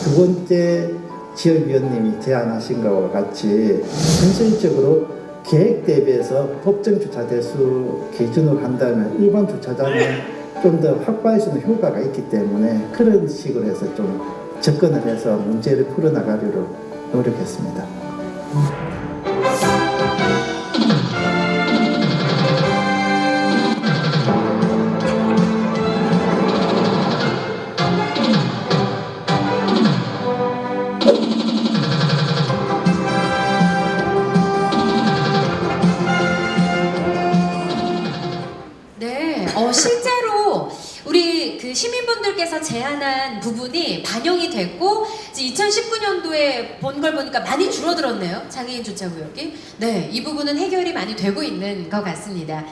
두 번째 지역위원님이 제안하신 것과 같이 현실적으로 계획 대비해서 법정 주차 대수 기준으로 한다면 일반 주차장을 좀 더 확보할 수 있는 효과가 있기 때문에 그런 식으로 해서 좀 접근을 해서 문제를 풀어나가려고 노력했습니다. 실제로 우리 그 시민분들께서 제안한 부분이 반영이 됐고 2019년도에 본 걸 보니까 많이 줄어들었네요. 장애인 주차구역이. 네, 이 부분은 해결이 많이 되고 있는 것 같습니다.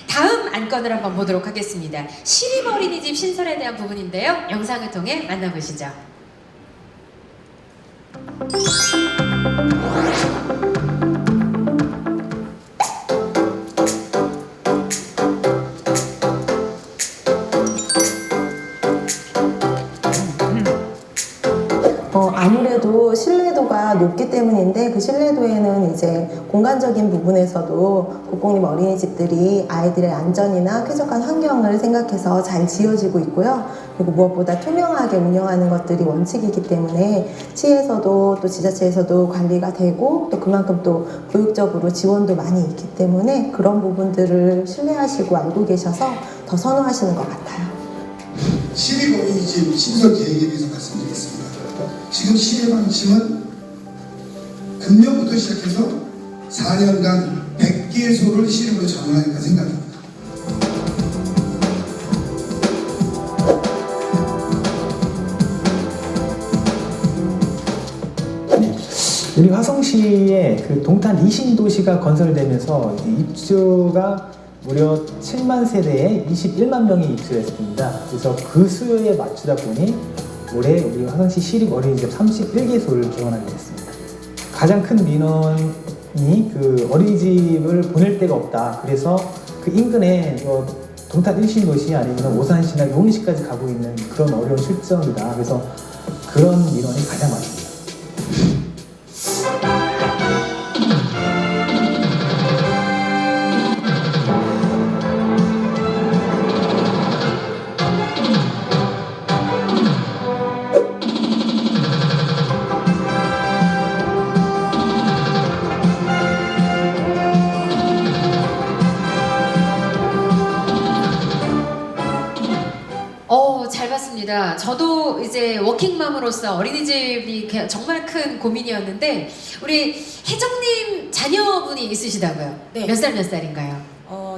다음 안건을 한번 보도록 하겠습니다. 시립 어린이집 신설에 대한 부분인데요. 영상을 통해 만나보시죠. 아무래도 신뢰도가 높기 때문인데 그 신뢰도에는 이제 공간적인 부분에서도 국공립 어린이집들이 아이들의 안전이나 쾌적한 환경을 생각해서 잘 지어지고 있고요. 그리고 무엇보다 투명하게 운영하는 것들이 원칙이기 때문에 시에서도 또 지자체에서도 관리가 되고 또 그만큼 또 교육적으로 지원도 많이 있기 때문에 그런 부분들을 신뢰하시고 알고 계셔서 더 선호하시는 것 같아요. 시립 어린이집 신설 계획에 대해서 말씀드리겠습니다. 지금 시의 방침은 금년부터 시작해서 4년간 100개소를 시립으로 전환할까 생각합니다. 우리 화성시에 그 동탄 리신도시가 건설되면서 입주가 무려 7만 세대에 21만 명이 입주했습니다. 그래서 그 수요에 맞추다 보니 올해 우리 화성시 시립 어린이집 31개소를 개원하게 됐습니다. 가장 큰 민원이 그 어린이집을 보낼 데가 없다. 그래서 그 인근에 동탄 일신도시 아니면 오산시나 용인시까지 가고 있는 그런 어려운 실정이다. 그래서 그런 민원이 가장 많습니다. 알겠습니다. 저도 이제 워킹맘으로서 어린이집이 정말 큰 고민이었는데 우리 혜정님 자녀분이 있으시다고요? 네. 몇 살인가요?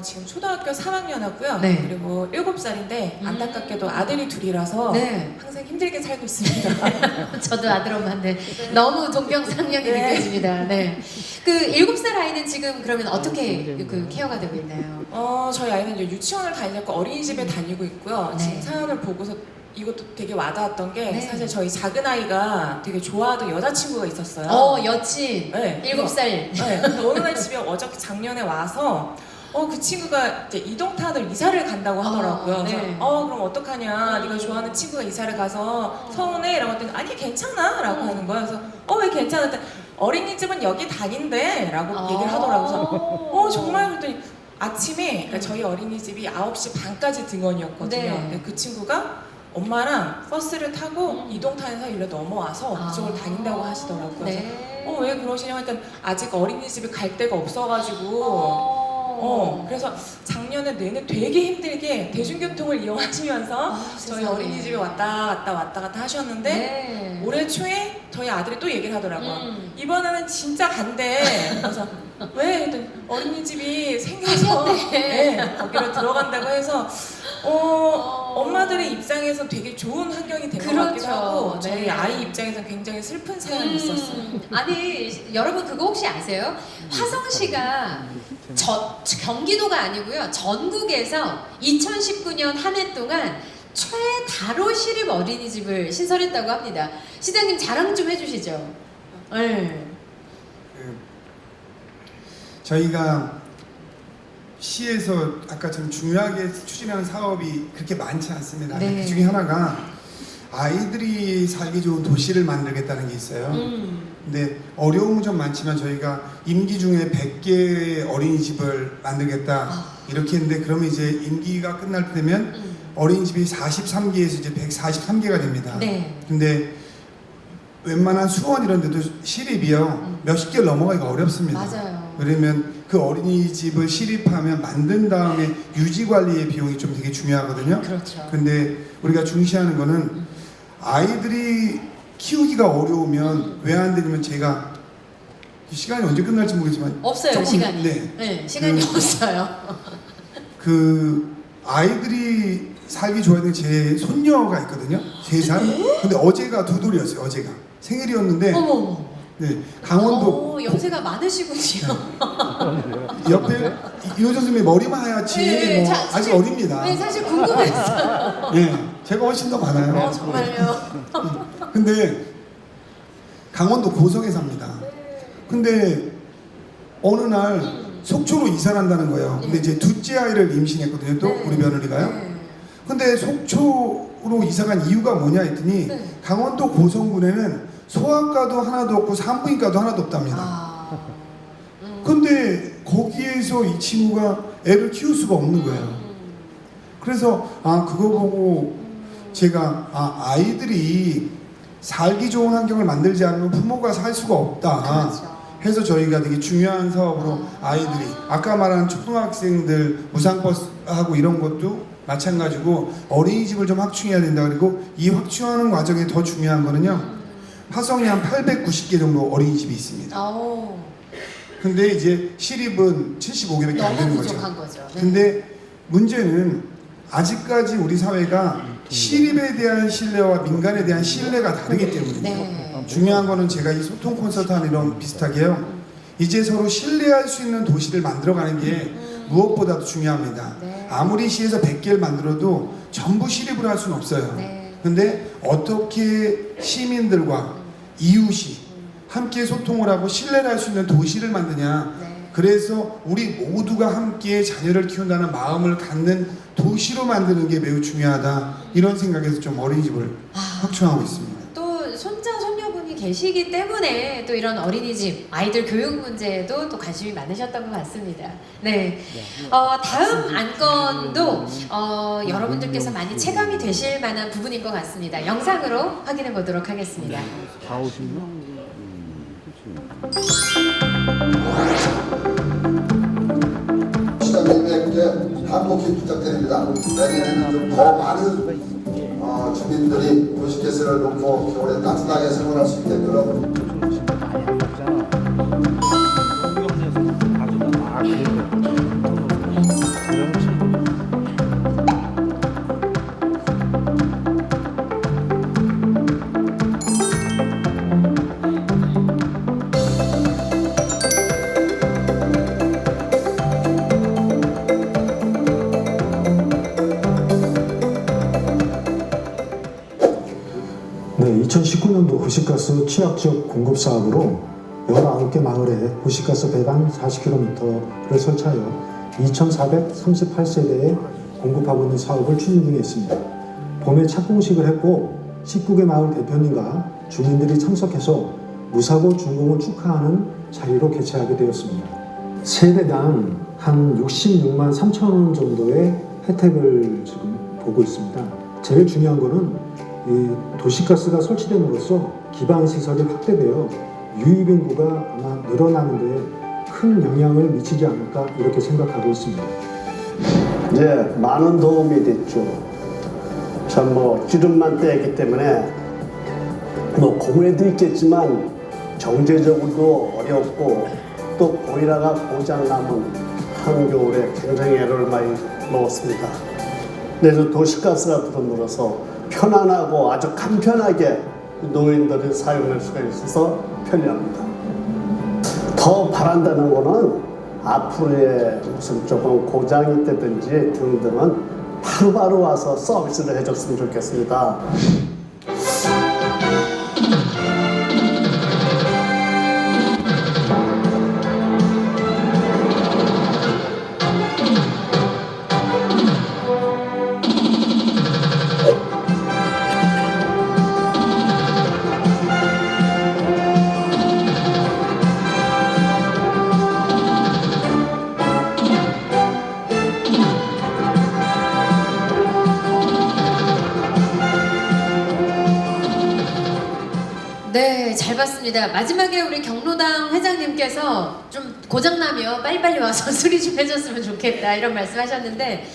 지금 초등학교 3학년하고요. 네. 그리고 7살인데 안타깝게도 아들이 둘이라서 네. 항상 힘들게 살고 있습니다. 저도 아들 엄마인데 너무 동병상련이 네. 느껴집니다. 네. 그 7살 아이는 지금 그러면 어떻게 그 케어가 되고 있나요? 저희 아이는 이제 유치원을 다니고 어린이집에 다니고 있고요. 네. 지금 사연을 보고서 이것도 되게 와닿았던 게 네. 사실 저희 작은 아이가 되게 좋아하던 여자친구가 있었어요. 여친. 네. 7살. 네. 근데 어느 날 집에 어저께 작년에 와서 그 친구가 이제 이동탄을 이사를 간다고 하더라고요. 네. 그래서 그럼 어떡하냐? 네가 좋아하는 친구가 이사를 가서 서운해? 라고 했더니 아니 괜찮아 라고 하는 거예요. 그래서 왜 괜찮아? 했더니 어린이집은 여기 다닌대 라고 얘기를 하더라고요. 그래서 정말 그랬더니 아침에 그러니까 저희 어린이집이 9시 반까지 등원이었거든요. 네. 근데 그 친구가 엄마랑 버스를 타고 이동탄에서 일로 넘어와서 그쪽을 다닌다고 하시더라고요. 네. 그래서 왜 그러시냐고 했더니 아직 어린이집에 갈 데가 없어가지고 그래서 작년에 내내 되게 힘들게 대중교통을 이용하시면서 저희 어린이집에 왔다 갔다 하셨는데 네. 올해 초에 저희 아들이 또 얘기를 하더라고요. 이번에는 진짜 간대. 그래서 왜? 했더니 어린이집이 생겨서 네, 거기로 들어간다고 해서 엄마들의 입장에서 되게 좋은 환경이 된 것 같기도 하고 저희 네. 아이 입장에서 굉장히 슬픈 사연이 있었어요. 아니 여러분 그거 혹시 아세요? 화성시가 경기도가 아니고요 전국에서 2019년 한 해 동안 최다로 시립 어린이집을 신설했다고 합니다. 시장님 자랑 좀 해주시죠. 네. 저희가 시에서 아까처럼 중요하게 추진하는 사업이 그렇게 많지 않습니다. 네. 그 중에 하나가 아이들이 살기 좋은 도시를 만들겠다는 게 있어요. 근데 어려움은 좀 많지만 저희가 임기 중에 100개의 어린이집을 만들겠다 이렇게 했는데 그러면 이제 임기가 끝날 때 되면 어린이집이 43개에서 이제 143개가 됩니다. 네. 근데 웬만한 수원 이런 데도 시립이요 몇십 개를 넘어가기가 어렵습니다. 맞아요. 그러면 그 어린이집을 시립하면 만든 다음에 유지 관리의 비용이 좀 되게 중요하거든요. 그렇죠. 근데 우리가 중시하는 거는 아이들이 키우기가 어려우면 왜 안 되냐면 제가 시간이 언제 끝날지 모르겠지만 없어요 조금, 시간이. 네. 시간이 없어요. 그 아이들이 살기 좋아하는 제 손녀가 있거든요. 3살. 근데 어제가 두돌이었어요. 어제가 생일이었는데. 어머. 네, 강원도 연세가 많으시군요. 옆에 이호 선생님이 머리만 하얗지 네, 뭐 아직 어립니다. 네, 사실 궁금했어요. 네, 제가 훨씬 더 많아요. 정말요? 근데 강원도 고성에 삽니다. 근데 어느 날 속초로 이사를 한다는 거예요. 근데 이제 둘째 아이를 임신했거든요. 또 우리 며느리가요. 근데 속초로 이사간 이유가 뭐냐 했더니 강원도 고성군에는 소아과도 하나도 없고 산부인과도 하나도 없답니다. 근데 거기에서 이 친구가 애를 키울 수가 없는 거예요. 그래서 그거 보고 제가 아이들이 살기 좋은 환경을 만들지 않으면 부모가 살 수가 없다. 해서 저희가 되게 중요한 사업으로 아이들이 아까 말한 초등학생들 무상버스하고 이런 것도 마찬가지고 어린이집을 좀 확충해야 된다. 그리고 이 확충하는 과정에 더 중요한 거는요. 화성에 한 890개 정도 어린이집이 있습니다. 근데 이제 시립은 75개밖에 안 되는 거죠. 부족한 거죠. 네. 근데 문제는 아직까지 우리 사회가 시립에 대한 신뢰와 민간에 대한 신뢰가 다르기 때문이에요. 중요한 거는 제가 이 소통 콘서트 하는 이런 비슷하게요. 이제 서로 신뢰할 수 있는 도시를 만들어가는 게 무엇보다도 중요합니다. 아무리 시에서 100개를 만들어도 전부 시립으로 할 수는 없어요. 근데 어떻게 시민들과 이웃이 함께 소통을 하고 신뢰를 할 수 있는 도시를 만드냐. 그래서 우리 모두가 함께 자녀를 키운다는 마음을 갖는 도시로 만드는 게 매우 중요하다. 이런 생각에서 좀 어린이집을 확충하고 있습니다. 또 손자 손녀분이 계시기 때문에 또 이런 어린이집 아이들 교육 문제에도 또 관심이 많으셨던 것 같습니다. 네. 다음 안건도 여러분들께서 많이 체감이 되실 만한 부분인 것 같습니다. 영상으로 확인해 보도록 하겠습니다. 다 오시면 시장님에게 한복히 부탁드립니다. 내년에는 좀 더 많은 주민들이 도시가스를 놓고 겨울에 따뜻하게 생활할 수 있게끔 네, 2019년도 도시가스 취약지역 공급 사업으로 19개 마을에 도시가스 배관 40km를 설치하여 2,438세대에 공급하고 있는 사업을 추진 중에 있습니다. 봄에 착공식을 했고 19개 마을 대표님과 주민들이 참석해서 무사고 준공을 축하하는 자리로 개최하게 되었습니다. 세대당 한 66만 3천 원 정도의 혜택을 지금 보고 있습니다. 제일 중요한 거는 이 도시가스가 설치됨으로써 기반시설이 확대되어 유입 인구가 아마 늘어나는 데 큰 영향을 미치지 않을까 이렇게 생각하고 있습니다. 이제 많은 도움이 됐죠. 참 뭐 기름만 떼기 때문에 뭐 고민도 있겠지만 경제적으로도 어렵고 또 보일러가 고장 나면 한겨울에 굉장히 애를 많이 먹었습니다. 그래서 도시가스가 들어물어서 편안하고 아주 간편하게 노인들이 사용할 수가 있어서 편리합니다. 더 바란다는 거는 앞으로의 무슨 조금 고장이 있다든지 등등은 바로바로 와서 서비스를 해줬으면 좋겠습니다. 네, 잘 봤습니다. 마지막에 우리 경로당 회장님께서 좀 고장나면 빨리빨리 와서 수리 좀 해줬으면 좋겠다 이런 말씀하셨는데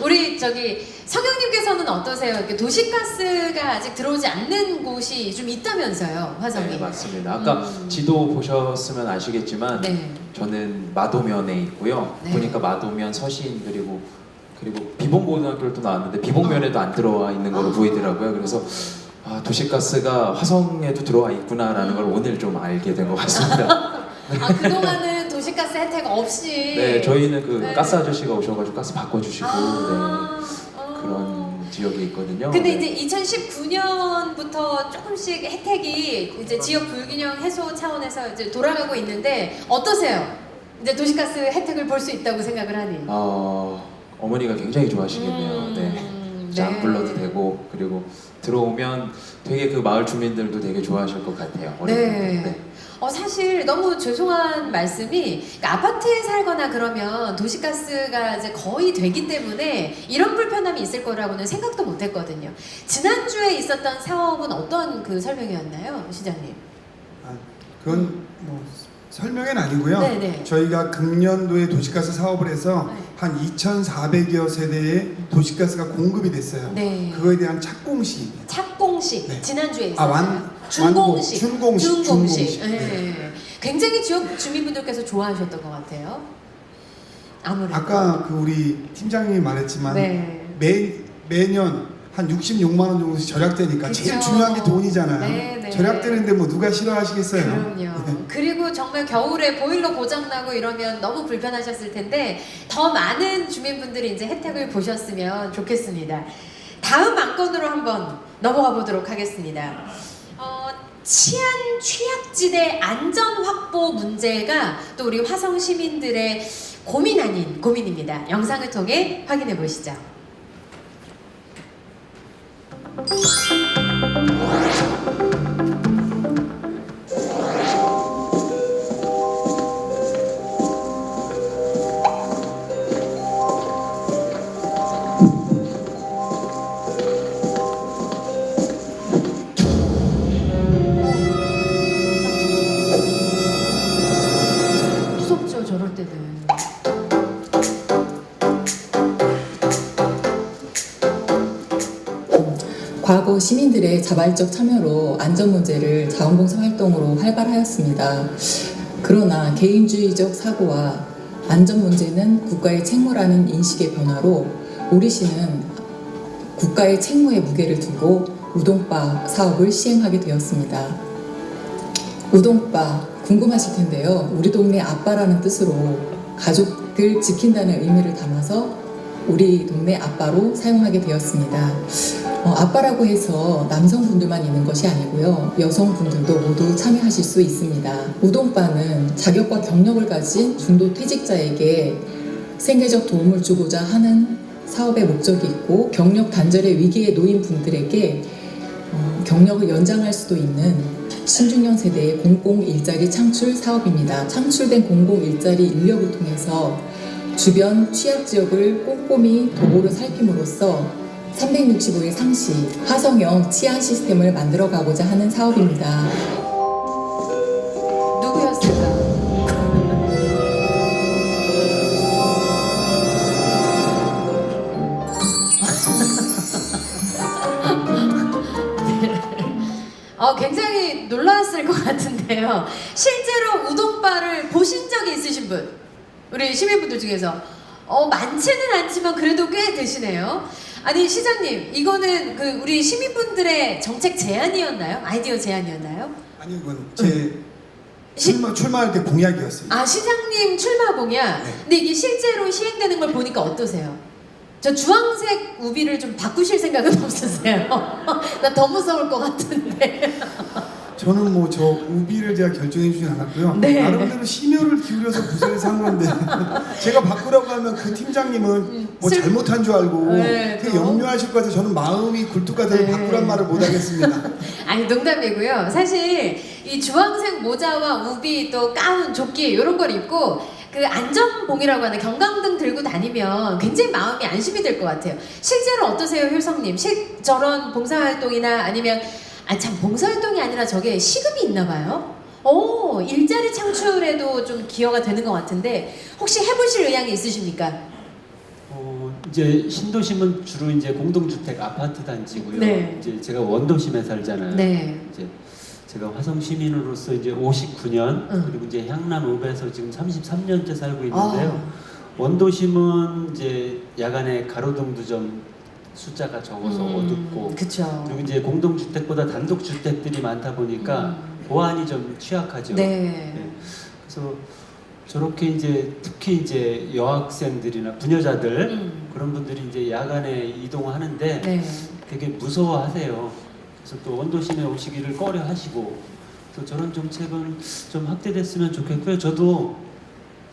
우리 저기 성형님께서는 어떠세요? 이렇게 도시가스가 아직 들어오지 않는 곳이 좀 있다면서요, 화성이? 네, 맞습니다. 아까 지도 보셨으면 아시겠지만 저는 마도면에 있고요. 보니까 마도면, 서신 그리고 비봉고등학교를 또 나왔는데 비봉면에도 안 들어와 있는 걸로 보이더라고요. 그래서 아, 도시가스가 화성에도 들어와 있구나라는 걸 오늘 좀 알게 된 것 같습니다. 아, 그동안은 도시가스 혜택 없이 네, 저희는 그 가스 아저씨가 오셔가지고 가스 바꿔주시고 그런 지역이 있거든요. 근데 이제 2019년부터 조금씩 혜택이 이제 지역 불균형 해소 차원에서 이제 돌아가고 있는데 어떠세요? 이제 도시가스 혜택을 볼 수 있다고 생각을 하니? 어머니가 굉장히 좋아하시겠네요. 네. 이제 안 불러도 되고 그리고 들어오면 되게 그 마을 주민들도 되게 좋아하실 것 같아요. 네. 사실 너무 죄송한 말씀이 그러니까 아파트에 살거나 그러면 도시가스가 이제 거의 되기 때문에 이런 불편함이 있을 거라고는 생각도 못했거든요. 지난주에 있었던 사업은 어떤 그 설명이었나요, 시장님? 그건 뭐 설명은 아니고요. 네네. 저희가 금년도에 도시가스 사업을 해서 한 2,400여 세대의 도시가스가 공급이 됐어요. 네. 그거에 대한 착공식. 착공식 지난주에 있었어요. 준공식. 네. 굉장히 지역 주민분들께서 좋아하셨던 것 같아요. 아무래도. 아까 그 우리 팀장님이 말했지만 매년 한 66만 원 정도씩 절약되니까 그쵸. 제일 중요한 게 돈이잖아요. 네. 절약되는데 뭐 누가 싫어하시겠어요? 그럼요. 그리고 정말 겨울에 보일러 고장나고 이러면 너무 불편하셨을 텐데 더 많은 주민분들이 이제 혜택을 보셨으면 좋겠습니다. 다음 안건으로 한번 넘어가 보도록 하겠습니다. 치안 취약지대 안전 확보 문제가 또 우리 화성 시민들의 고민 아닌 고민입니다. 영상을 통해 확인해 보시죠. 무섭죠, 저럴 때는. 과거 시민들의 자발적 참여로 안전 문제를 자원봉사 활동으로 활발하였습니다. 그러나 개인주의적 사고와 안전 문제는 국가의 책무라는 인식의 변화로 우리 시는 국가의 책무에 무게를 두고 우동바 사업을 시행하게 되었습니다. 우동바 궁금하실 텐데요. 우리 동네 아빠라는 뜻으로 가족을 지킨다는 의미를 담아서 우리 동네 아빠로 사용하게 되었습니다. 아빠라고 해서 남성분들만 있는 것이 아니고요. 여성분들도 모두 참여하실 수 있습니다. 우동바는 자격과 경력을 가진 중도 퇴직자에게 생계적 도움을 주고자 하는 사업의 목적이 있고 경력 단절의 위기에 놓인 분들에게 경력을 연장할 수도 있는 신중년 세대의 공공일자리 창출 사업입니다. 창출된 공공일자리 인력을 통해서 주변 취약지역을 꼼꼼히 도보로 살핌으로써 365일 상시 화성형 치안 시스템을 만들어 가고자 하는 사업입니다. 누구였을까? 굉장히 놀랐을 것 같은데요. 실제로 우동바를 보신 적이 있으신 분? 우리 시민분들 중에서 많지는 않지만 그래도 꽤 되시네요. 아니 시장님, 이거는 그 우리 시민분들의 정책 제안이었나요? 아이디어 제안이었나요? 아니요, 이건 제 출마할 때 공약이었어요. 아, 시장님 출마 공약? 네. 근데 이게 실제로 시행되는 걸 보니까 어떠세요? 저 주황색 우비를 좀 바꾸실 생각은 없으세요? 나 더 무서울 것 같은데. 저는 뭐 저 우비를 제가 결정해 주진 않았고요. 네. 나름대로 심혈을 기울여서 부서에 산 건데 제가 바꾸라고 하면 그 팀장님은 뭐 잘못한 줄 알고 네, 되게 염려하실 것 같아서 저는 마음이 굴뚝 같아서 바꾸란 말을 못 하겠습니다. 아니 농담이고요. 사실 이 주황색 모자와 우비 또 가운 조끼 이런 걸 입고 그 안전봉이라고 하는 경광등 들고 다니면 굉장히 마음이 안심이 될 것 같아요. 실제로 어떠세요, 효성님? 저런 봉사활동이나 아니면 참 봉사활동이 아니라 저게 시급이 있나 봐요? 일자리 창출에도 좀 기여가 되는 것 같은데 혹시 해보실 의향이 있으십니까? 이제 신도심은 주로 이제 공동주택 아파트 단지고요. 네. 이제 제가 원도심에 살잖아요. 네. 이제 제가 화성 시민으로서 이제 59년 그리고 이제 향남읍에서 지금 33년째 살고 있는데요. 원도심은 이제 야간에 가로등도 좀 숫자가 적어서 어둡고, 그쵸. 그리고 이제 공동주택보다 단독주택들이 많다 보니까 보안이 좀 취약하죠. 네. 그래서 저렇게 이제 특히 이제 여학생들이나 부녀자들 그런 분들이 이제 야간에 이동하는데 되게 무서워하세요. 그래서 또 원도심에 오시기를 꺼려하시고, 또 저런 정책은 좀 확대됐으면 좋겠고요. 저도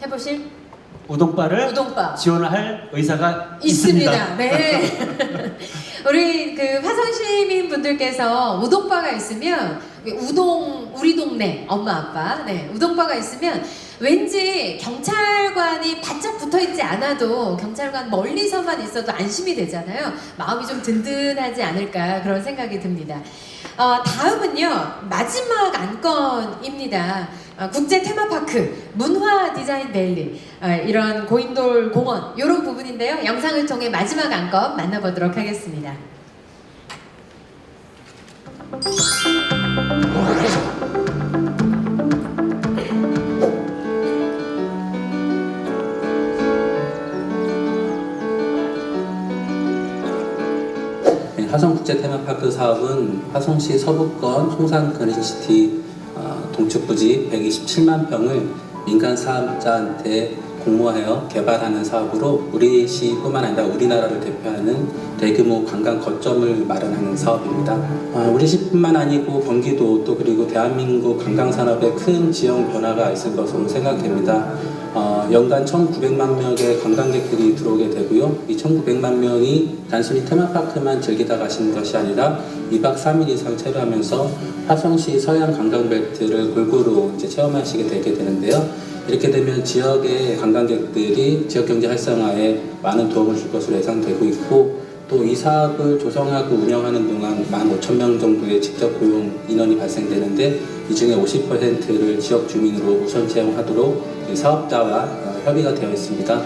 해보실? 우동바를 지원을 할 의사가 있습니다. 네. 우리 그 화성 시민 분들께서 우동바가 있으면 우리 동네 엄마 아빠 우동바가 있으면 왠지 경찰관이 바짝 붙어있지 않아도 경찰관 멀리서만 있어도 안심이 되잖아요. 마음이 좀 든든하지 않을까 그런 생각이 듭니다. 다음은요 마지막 안건입니다. 국제 테마파크, 문화 디자인 밸리, 이런 고인돌 공원 이런 부분인데요. 영상을 통해 마지막 안건 만나보도록 하겠습니다. 화성국제 테마파크 사업은 화성시 서부권 송산 그린시티 동축 부지 127만 평을 민간 사업자한테 공모하여 개발하는 사업으로 우리 시뿐만 아니라 우리나라를 대표하는 대규모 관광 거점을 마련하는 사업입니다. 우리 시뿐만 아니고 경기도 또 그리고 대한민국 관광산업에 큰 지형 변화가 있을 것으로 생각됩니다. 연간 1,900만 명의 관광객들이 들어오게 되고요. 이 1,900만 명이 단순히 테마파크만 즐기다 가시는 것이 아니라 2박 3일 이상 체류하면서 화성시 서해안 관광벨트를 골고루 이제 체험하시게 되게 되는데요. 이렇게 되면 지역의 관광객들이 지역 경제 활성화에 많은 도움을 줄 것으로 예상되고 있고, 또 이 사업을 조성하고 운영하는 동안 15,000명 정도의 직접 고용 인원이 발생되는데, 이 중에 50%를 지역 주민으로 우선 채용하도록 사업자와 협의가 되어 있습니다.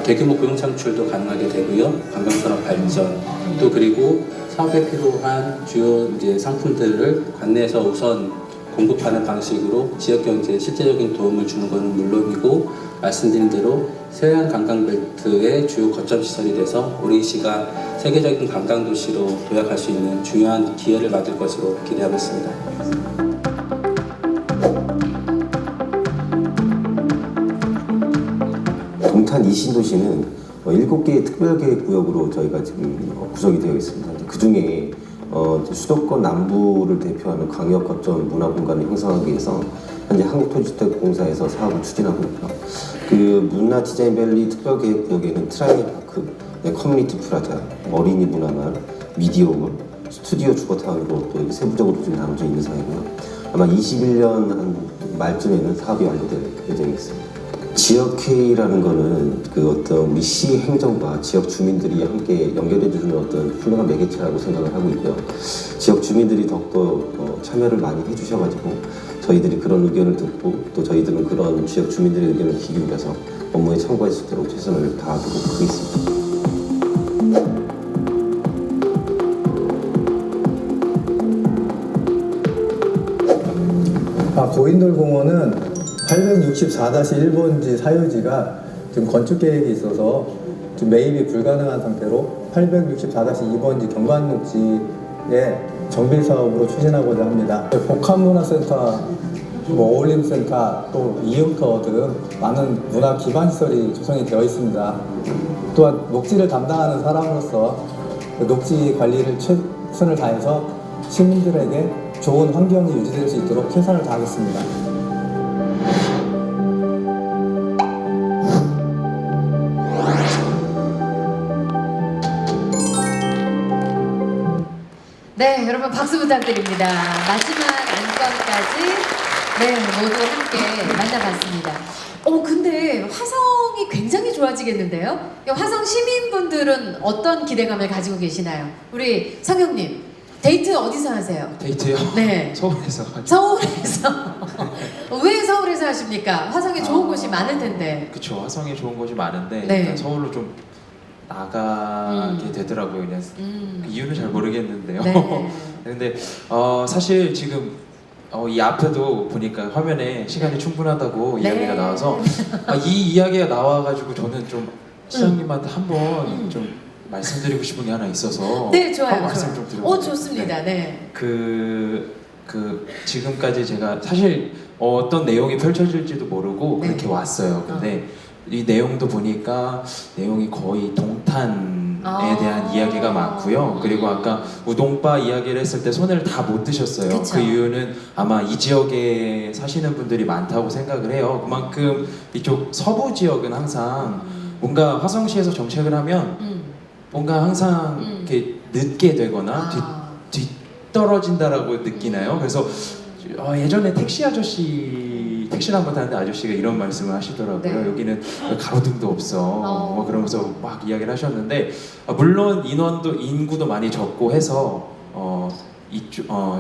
대규모 고용 창출도 가능하게 되고요. 관광산업 발전, 또 그리고 사업에 필요한 주요 이제 상품들을 관내에서 우선 공급하는 방식으로 지역 경제에 실제적인 도움을 주는 것은 물론이고, 말씀드린 대로 서해안 관광벨트의 주요 거점 시설이 돼서 우리시가 세계적인 관광 도시로 도약할 수 있는 중요한 기회를 맞을 것으로 기대하고 있습니다. 동탄 이신도시는 7개의 특별계획구역으로 저희가 지금 구성이 되어 있습니다. 그 중에 수도권 남부를 대표하는 광역 거점 문화 공간을 형성하기 위해서 현재 한국토지주택공사에서 사업을 추진하고 있고요. 그 문화 디자인밸리 특별계획구역에는 트라이니 파크, 커뮤니티 프라자, 어린이 문화마을, 미디어몰, 스튜디오 주거타운으로 또 세부적으로 지금 나눠져 있는 상황이고요. 아마 21년 한 말쯤에는 사업이 완료될 예정이 있습니다. 지역회의라는 거는 그 어떤 우리 시 행정과 지역 주민들이 함께 연결해주는 어떤 훌륭한 매개체라고 생각을 하고 있고요. 지역 주민들이 더욱더 참여를 많이 해주셔가지고 저희들이 그런 의견을 듣고 또 저희들은 그런 지역 주민들의 의견을 귀 기울여서 업무에 참고할 수 있도록 최선을 다하도록 하겠습니다. 고인돌공원은 864-1번지 사유지가 지금 건축 계획이 있어서 지금 매입이 불가능한 상태로 864-2번지 경관녹지의 정비 사업으로 추진하고자 합니다. 복합문화센터, 어울림센터, 또 이용터 등 많은 문화 기반 시설이 조성이 되어 있습니다. 또한 녹지를 담당하는 사람으로서 녹지 관리를 최선을 다해서 시민들에게 좋은 환경이 유지될 수 있도록 최선을 다하겠습니다. 네, 여러분 박수 부탁드립니다. 마지막 안건까지 모두 함께 만나봤습니다. 근데 화성이 굉장히 좋아지겠는데요? 화성 시민분들은 어떤 기대감을 가지고 계시나요? 우리 성형님, 데이트 어디서 하세요? 데이트요? 네. 서울에서. 서울에서. 왜 서울에서 하십니까? 화성에 좋은 곳이 많을 텐데. 그쵸, 화성에 좋은 곳이 많은데 네. 일단 서울로 좀 나가게 되더라고요. 그냥 그 이유는 잘 모르겠는데요. 네. 근데 사실 지금 이 앞에도 보니까 화면에 시간이 충분하다고 네. 이야기가 나와서 이 이야기가 나와가지고 저는 좀 시장님한테 한번 좀 말씀드리고 싶은 게 하나 있어서 네, 좋아요. 말씀 좀 드려볼게요. 좋습니다. 네. 지금까지 제가 사실 어떤 내용이 펼쳐질지도 모르고 그렇게 왔어요. 근데 이 내용도 보니까 내용이 거의 동탄에 대한 이야기가 많고요. 그리고 아까 우동바 이야기를 했을 때 손을 다 못 드셨어요. 그쵸. 그 이유는 아마 이 지역에 사시는 분들이 많다고 생각을 해요. 그만큼 이쪽 서부 지역은 항상 뭔가 화성시에서 정책을 하면 뭔가 항상 이렇게 늦게 되거나 뒤떨어진다라고 느끼나요? 그래서 예전에 택시를 한번 타는데 아저씨가 이런 말씀을 하시더라고요. 네. 여기는 가로등도 없어. 그러면서 막 이야기를 하셨는데 물론 인구도 많이 적고 해서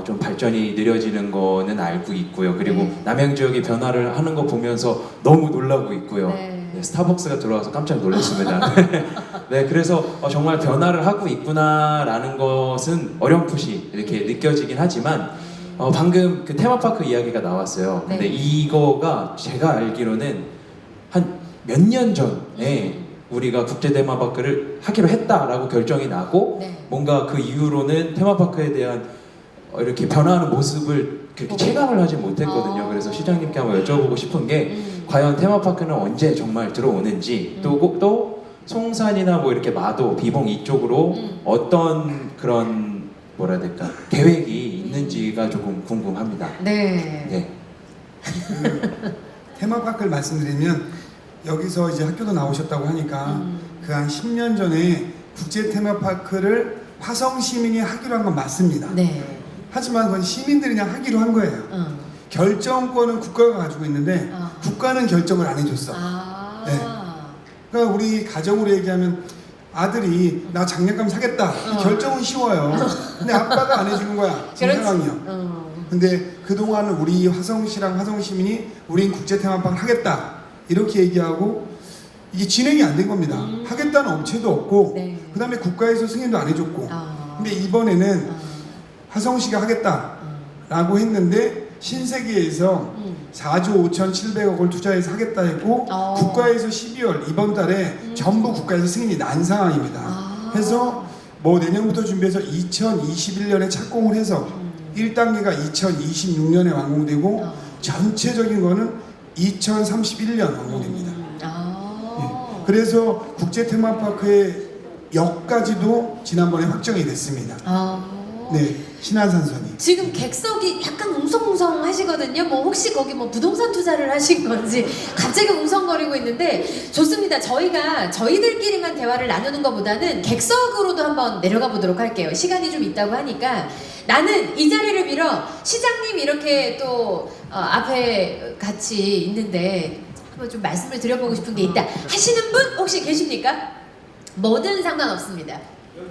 좀 발전이 느려지는 거는 알고 있고요. 그리고 남양 지역이 변화를 하는 거 보면서 너무 놀라고 있고요. 네, 스타벅스가 들어와서 깜짝 놀랐습니다. 네, 그래서 정말 변화를 하고 있구나라는 것은 어렴풋이 이렇게 느껴지긴 하지만 방금 그 테마파크 이야기가 나왔어요. 근데 이거가 제가 알기로는 한 몇 년 전에 우리가 국제 테마파크를 하기로 했다라고 결정이 나고 뭔가 그 이후로는 테마파크에 대한 이렇게 변화하는 모습을 그렇게 체감을 하지 못했거든요. 그래서 시장님께 한번 여쭤보고 싶은 게 과연 테마파크는 언제 정말 들어오는지 또 송산이나 뭐 이렇게 마도, 비봉 이쪽으로 어떤 그런 뭐라 해야 될까 계획이 있는지가 조금 궁금합니다. 네. 테마파크를 말씀드리면 여기서 이제 학교도 나오셨다고 하니까 그 한 10년 전에 국제 테마파크를 화성 시민이 하기로 한 건 맞습니다. 하지만 그건 시민들이 그냥 하기로 한 거예요. 결정권은 국가가 가지고 있는데 국가는 결정을 안 해줬어. 네. 그러니까 우리 가정으로 얘기하면 아들이 나 장난감 사겠다. 결정은 쉬워요. 근데 아빠가 안 해주는 거야. 지금 상황이요. 근데 그동안 우리 화성시랑 화성시민이 우린 국제 테마파크 하겠다 이렇게 얘기하고 이게 진행이 안 된 겁니다. 하겠다는 업체도 없고 그 다음에 국가에서 승인도 안 해줬고 근데 이번에는 화성시가 하겠다라고 했는데 신세계에서 4조 5,700억을 투자해서 하겠다 했고 국가에서 12월 이번 달에 전부 국가에서 승인이 난 상황입니다. 해서 뭐 내년부터 준비해서 2021년에 착공을 해서 1단계가 2026년에 완공되고 전체적인 거는 2031년 완공됩니다. 예. 그래서 국제 테마파크의 역까지도 지난번에 확정이 됐습니다. 네, 신안산선이. 지금 객석이 약간 웅성웅성 하시거든요. 뭐 혹시 거기 뭐 부동산 투자를 하신 건지 갑자기 웅성거리고 있는데 좋습니다. 저희가 저희들끼리만 대화를 나누는 것보다는 객석으로도 한번 내려가 보도록 할게요. 시간이 좀 있다고 하니까 나는 이 자리를 빌어 시장님 이렇게 또 앞에 같이 있는데 한번 좀 말씀을 드려보고 싶은 게 있다 하시는 분 혹시 계십니까? 뭐든 상관없습니다.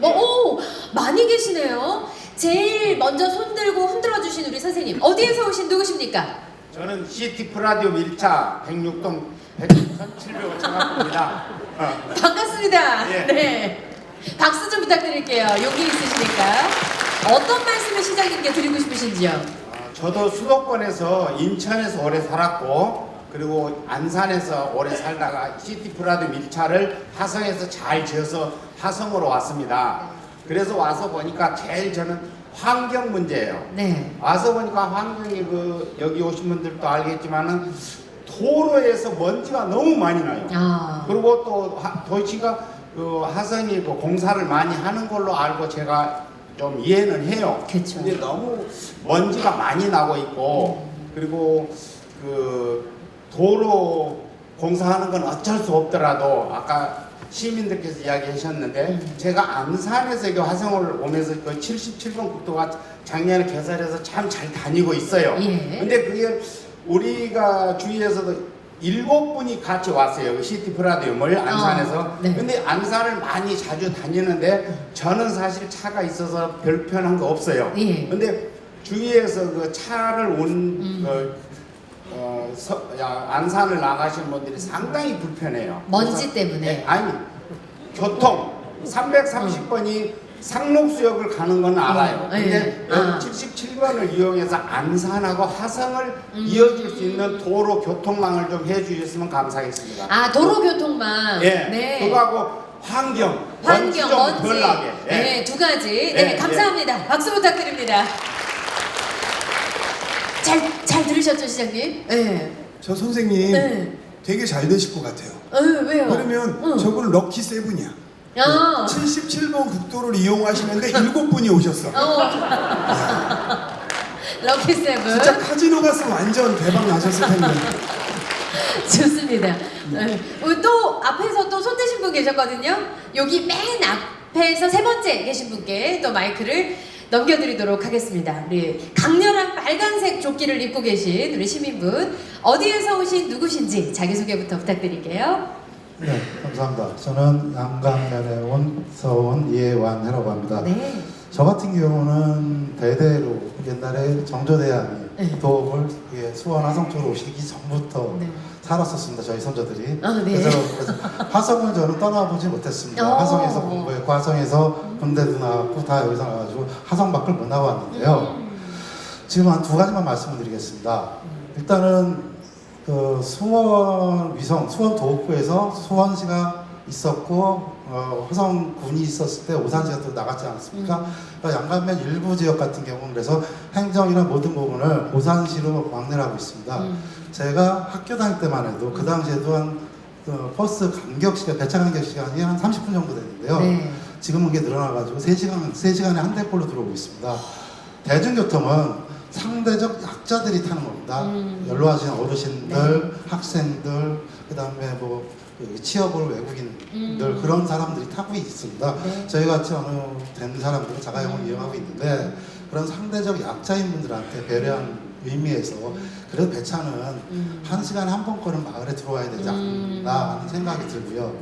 오, 많이 계시네요. 제일 먼저 손 들고 흔들어 주신 우리 선생님 어디에서 오신 누구십니까? 저는 시티프 라디오 밀차 106동 100,700원 청학입니다. 반갑습니다. 예. 네, 박수 좀 부탁드릴게요. 용기 있으시니까 어떤 말씀을 시장님께 드리고 싶으신지요? 저도 수도권에서 인천에서 오래 살았고 그리고 안산에서 오래 살다가 시티프 라디오 밀차를 화성에서 잘 지어서 화성으로 왔습니다. 그래서 와서 보니까 제일 저는 환경 문제예요. 네. 와서 보니까 환경이 여기 오신 분들도 알겠지만은 도로에서 먼지가 너무 많이 나요. 그리고 또 도시가 화성이 공사를 많이 하는 걸로 알고 제가 좀 이해는 해요. 그쵸. 근데 너무 먼지가 많이 나고 있고 그리고 도로 공사하는 건 어쩔 수 없더라도 아까 시민들께서 이야기하셨는데 제가 안산에서 이게 화성을 오면서 77번 국도가 작년에 개설해서 참 잘 다니고 있어요. 예. 근데 그게 우리가 주위에서도 7분이 같이 왔어요. 시티프 라디오를 안산에서. 네. 근데 안산을 많이 자주 다니는데 저는 사실 차가 있어서 별편한 거 없어요. 예. 근데 주위에서 차를 안산을 나가시는 분들이 상당히 불편해요. 먼지 그래서, 때문에? 네, 아니 교통 330번이 상록수역을 가는 건 알아요. 근데 77번을 이용해서 안산하고 화성을 이어줄 수 있는 도로 교통망을 좀 해주셨으면 감사하겠습니다. 도로 교통망. 예, 네. 그거하고 환경, 먼지 좀 덜 나게. 예. 네, 두 가지. 네, 예, 감사합니다. 박수 부탁드립니다. 잘 들으셨죠, 시장님? 네. 저 선생님 네. 되게 잘 되실 것 같아요. 왜요? 그러면 저분은 럭키 세븐이야. 77번 국도를 이용하시는데 7분이 오셨어. 럭키 세븐. 진짜 카지노 갔으면 완전 대박 나셨을 텐데. 좋습니다. 또 앞에서 또 손 드신 분 계셨거든요. 여기 맨 앞에서 세 번째 계신 분께 또 마이크를 넘겨드리도록 하겠습니다. 우리 강렬한 빨간색 조끼를 입고 계신 우리 시민분 어디에서 오신 누구신지 자기소개부터 부탁드릴게요. 네, 감사합니다. 저는 양강면에 서온 이해완이라고 합니다. 네. 저 같은 경우는 대대로 옛날에 정조대왕이 도읍을 수원 화성 쪽으로 오시기 전부터 살았었습니다. 저희 선조들이. 네. 그래서 화성을 저는 떠나보지 못했습니다. 화성에서 공부했고 화성에서 군대도 나왔고 다 여기서 나와가지고 화성 밖을 못 나왔는데요. 지금 한 두 가지만 말씀을 드리겠습니다. 일단은 수원 위성, 수원 도읍구에서 수원시가 있었고 화성군이 있었을 때 오산시가 또 나갔지 않습니까? 그러니까 양감면 일부 지역 같은 경우는 그래서 행정이나 모든 부분을 오산시로 왕래를 하고 있습니다. 제가 학교 다닐 때만 해도 그 당시에도 한 버스 간격 시간, 배차 간격 시간이 한 30분 정도 되는데요. 네. 지금은 이게 늘어나가지고 3시간에 한 대꼴로 들어오고 있습니다. 대중교통은 상대적 약자들이 타는 겁니다. 연로하신 어르신들, 학생들, 그 다음에 뭐 취업을 외국인들 그런 사람들이 타고 있습니다. 저희 같이 어느 된 사람들은 자가용을 이용하고 있는데 그런 상대적 약자인 분들한테 배려한 의미에서 그래도 배차는 1시간에 한 번거는 마을에 들어와야 되지 않나 하는 생각이 들고요.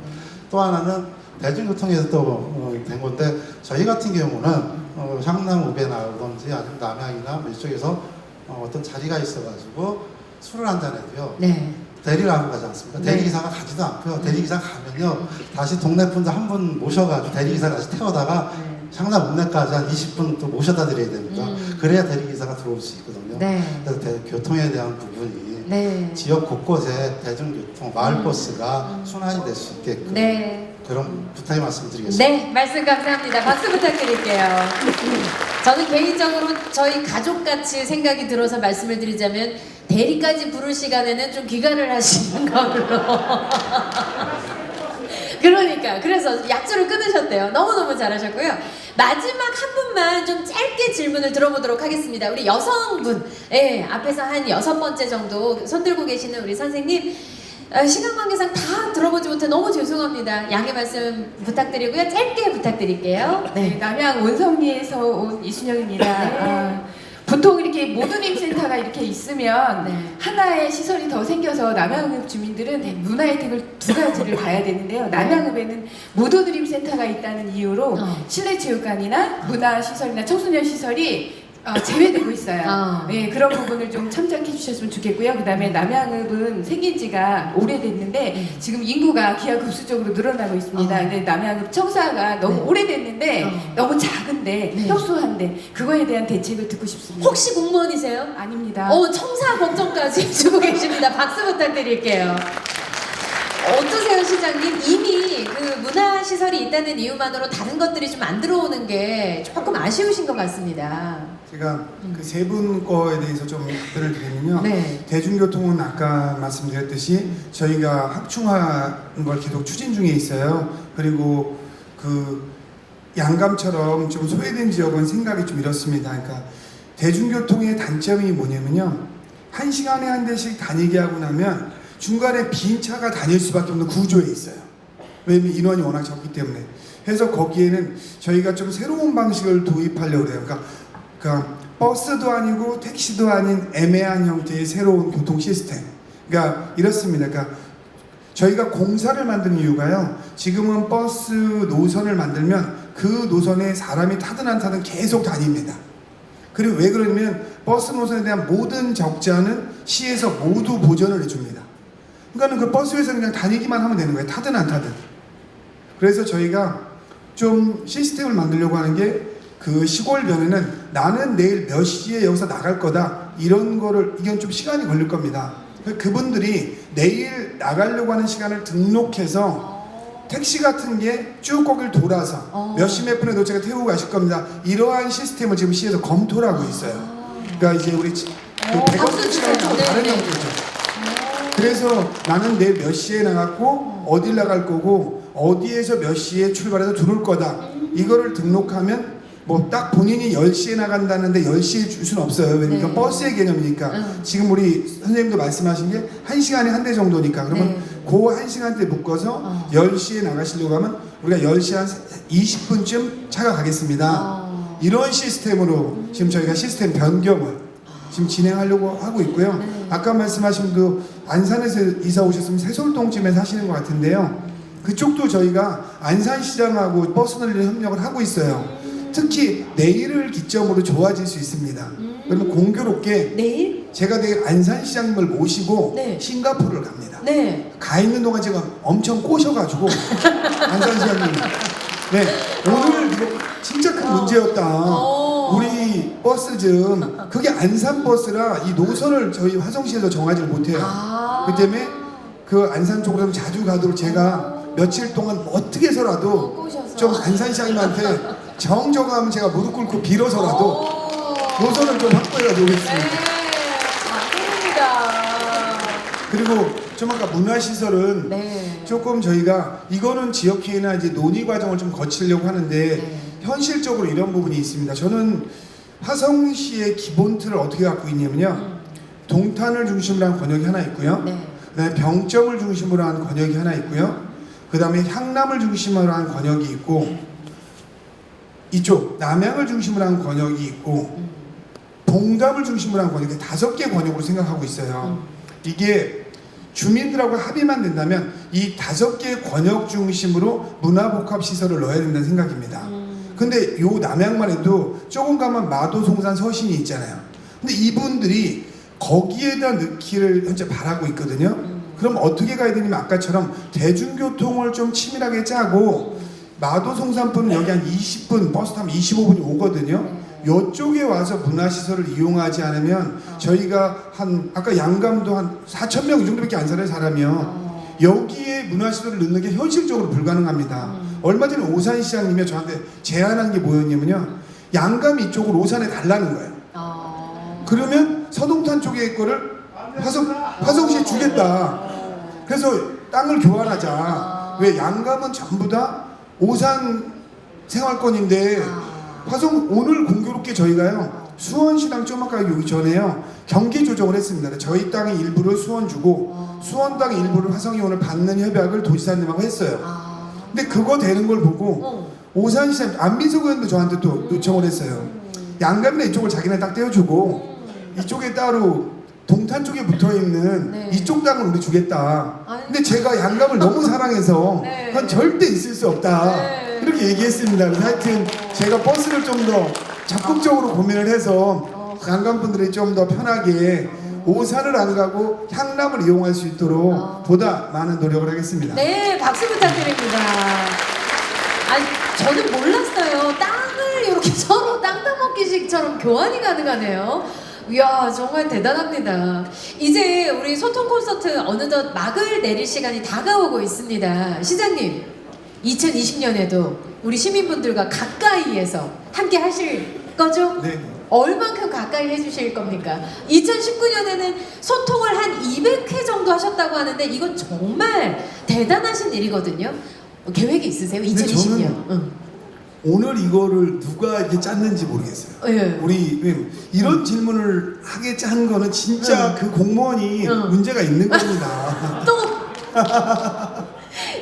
또 하나는 대중교통에서 또 된 건데 저희 같은 경우는 향남 우배나든지 아니면 남양이나 이쪽에서 어떤 자리가 있어가지고 술을 한잔 해도요. 네. 대리를 가지 않습니까? 네. 대리기사가 가지도 않고요. 대리기사 가면요 다시 동네 분들 한 분 모셔가지고 대리기사 다시 태워다가 상담 읍내까지 한 20분 또 모셔다 드려야 됩니다. 그래야 대리기사가 들어올 수 있거든요. 네. 그래서 교통에 대한 부분이 네. 지역 곳곳에 대중교통, 마을버스가 순환이 될 수 있게끔 네. 그런 부탁의 말씀드리겠습니다. 네, 말씀 감사합니다. 박수 부탁드릴게요. 저는 개인적으로 저희 가족같이 생각이 들어서 말씀을 드리자면 대리까지 부를 시간에는 좀 귀가를 하시는 걸로. 그러니까 그래서 약주를 끊으셨대요. 너무너무 잘하셨고요. 마지막 한 분만 좀 짧게 질문을 들어보도록 하겠습니다. 우리 여성분, 예, 앞에서 한 6번째 정도 손 들고 계시는 우리 선생님, 시간 관계상 다 들어보지 못해 너무 죄송합니다. 양해 말씀 부탁드리고요. 짧게 부탁드릴게요. 네, 남양 원성리에서 온 이순영입니다. 보통 이렇게 모두림센터가 이렇게 있으면 하나의 시설이 더 생겨서 남양읍 주민들은 문화 혜택을 2가지를 봐야 되는데요. 남양읍에는 모두드림센터가 있다는 이유로 실내체육관이나 문화시설이나 청소년 시설이 제외되고 있어요. 네, 그런 부분을 좀 참작해 주셨으면 좋겠고요. 그 다음에 남양읍은 생긴 지가 오래됐는데 지금 인구가 기하급수적으로 늘어나고 있습니다. 근데 남양읍 청사가 너무 오래됐는데 너무 작은데 협소한데 그거에 대한 대책을 듣고 싶습니다. 혹시 공무원이세요? 아닙니다. 청사 걱정까지 해주고 계십니다. 박수 부탁드릴게요. 어떠세요, 시장님? 이미 그 문화시설이 있다는 이유만으로 다른 것들이 좀 안 들어오는 게 조금 아쉬우신 것 같습니다. 제가 그 세 분 거에 대해서 좀 답변을 드리면요. 네. 대중교통은 아까 말씀드렸듯이 저희가 확충하는 걸 계속 추진 중에 있어요. 그리고 그 양감처럼 좀 소외된 지역은 생각이 좀 이렇습니다. 그러니까 대중교통의 단점이 뭐냐면요. 1시간에 한 대씩 다니게 하고 나면 중간에 빈 차가 다닐 수밖에 없는 구조에 있어요. 왜냐면 인원이 워낙 적기 때문에. 그래서 거기에는 저희가 좀 새로운 방식을 도입하려고 해요. 그러니까 버스도 아니고 택시도 아닌 애매한 형태의 새로운 교통 시스템. 그러니까 이렇습니다. 그러니까 저희가 공사를 만든 이유가요. 지금은 버스 노선을 만들면 그 노선에 사람이 타든 안 타든 계속 다닙니다. 그리고 왜 그러냐면 버스 노선에 대한 모든 적자는 시에서 모두 보전을 해줍니다. 그러니까 그 버스에서 그냥 다니기만 하면 되는 거예요. 타든 안 타든. 그래서 저희가 좀 시스템을 만들려고 하는 게 그 시골변에는 나는 내일 몇 시에 여기서 나갈 거다 이런 거를 이건 좀 시간이 걸릴 겁니다. 그분들이 내일 나가려고 하는 시간을 등록해서 택시 같은 게 쭉 거길 돌아서 몇 시 몇 분에 도착해 태우고 가실 겁니다. 이러한 시스템을 지금 시에서 검토를 하고 있어요. 그러니까 이제 우리 그 백업소 시간이랑 다른 형태죠. 그래서 나는 내일 몇 시에 나갔고 어딜 나갈 거고 어디에서 몇 시에 출발해서 들어올 거다. 이거를 등록하면 뭐 딱 본인이 10시에 나간다는데 10시에 줄 수는 없어요. 왜냐면 버스의 개념이니까. 지금 우리 선생님도 말씀하신 게 1시간에 한 대 정도니까. 그러면 그 1시간대 묶어서 10시에 나가시려고 하면 우리가 10시 한 20분쯤 차가 가겠습니다. 이런 시스템으로 지금 저희가 시스템 변경을 지금 진행하려고 하고 있고요. 아까 말씀하신 그 안산에서 이사 오셨으면 새솔동쯤에 사시는 것 같은데요. 그쪽도 저희가 안산시장하고 버스널리 협력을 하고 있어요. 특히 내일을 기점으로 좋아질 수 있습니다. 그러면 공교롭게 내일? 제가 내일 안산시장님을 모시고 싱가포르를 갑니다. 가 있는 동안 제가 엄청 꼬셔가지고 안산시장님 네, 오늘 이거 진짜 큰 문제였다. 우리 버스 좀 그게 안산 버스라 이 노선을 저희 화성시에서 정하지 못해요. 그 때문에 그 안산 쪽으로 좀 자주 가도록 제가 며칠 동안 어떻게 해서라도 좀 안산시장님한테 정정하면 제가 무릎 꿇고 빌어서라도 노선을 좀 확보해가지고 오겠습니다. 그리고 좀 아까 문화시설은 조금 저희가 이거는 지역회의나 이제 논의 과정을 좀 거치려고 하는데 현실적으로 이런 부분이 있습니다. 저는 화성시의 기본 틀을 어떻게 갖고 있냐면요. 동탄을 중심으로 한 권역이 하나 있고요. 그다음에 병점을 중심으로 한 권역이 하나 있고요. 그 다음에 향남을 중심으로 한 권역이 있고 이쪽 남양을 중심으로 한 권역이 있고 봉담을 중심으로 한 권역이 5개 권역으로 생각하고 있어요. 이게 주민들하고 합의만 된다면 이 5개 권역 중심으로 문화복합시설을 넣어야 된다는 생각입니다. 근데 요 남양만 해도 조금 가면 마도, 송산, 서신이 있잖아요. 근데 이분들이 거기에다 넣기를 현재 바라고 있거든요. 그럼 어떻게 가야 되냐면 아까처럼 대중교통을 좀 치밀하게 짜고 마도송산부는 여기 한 20분 버스 타면 25분이 오거든요. 이쪽에 와서 문화시설을 이용하지 않으면 저희가 한 아까 양감도 한 4,000명 이 정도밖에 안 살아요 사람이요. 여기에 문화시설을 넣는 게 현실적으로 불가능합니다. 얼마 전에 오산시장님이 저한테 제안한 게 뭐였냐면요, 양감 이쪽을 오산에 달라는 거예요. 그러면 서동탄 쪽에 거를 화성시에 주겠다. 그래서 땅을 교환하자. 왜 양감은 전부 다 오산 생활권인데 화성 오늘 공교롭게 저희가요 수원시랑 좀 아까 여기 전에요 경계 조정을 했습니다. 저희 땅의 일부를 수원 주고 수원 땅의 일부를 화성이 오늘 받는 협약을 도지사님하고 했어요. 근데 그거 되는 걸 보고 오산시장 안민석 의원도 저한테 또 요청을 했어요. 양감이나 이쪽을 자기네 딱 떼어주고 이쪽에 따로 동탄 쪽에 붙어있는 이쪽 땅을 우리 주겠다. 근데 제가 양감을 너무 사랑해서 그건 절대 있을 수 없다 이렇게 얘기했습니다. 그래서 하여튼 제가 버스를 좀 더 적극적으로 고민을 해서 양감분들이 좀 더 편하게 오산을 안 가고 향남을 이용할 수 있도록 보다 많은 노력을 하겠습니다. 네, 박수 부탁드립니다. 아니, 저는 몰랐어요. 땅을 이렇게 서로 땅 따먹기식처럼 교환이 가능하네요. 이야, 정말 대단합니다. 이제 우리 소통 콘서트 어느덧 막을 내릴 시간이 다가오고 있습니다. 시장님, 2020년에도 우리 시민분들과 가까이에서 함께 하실 거죠? 네. 얼만큼 가까이 해주실 겁니까? 2019년에는 소통을 한 200회 정도 하셨다고 하는데 이건 정말 대단하신 일이거든요. 계획이 있으세요? 2020년. 오늘 이거를 누가 이렇게 짰는지 모르겠어요. 예. 우리 이런 질문을 하게 짠 거는 진짜 그 공무원이 문제가 있는 겁니다. 또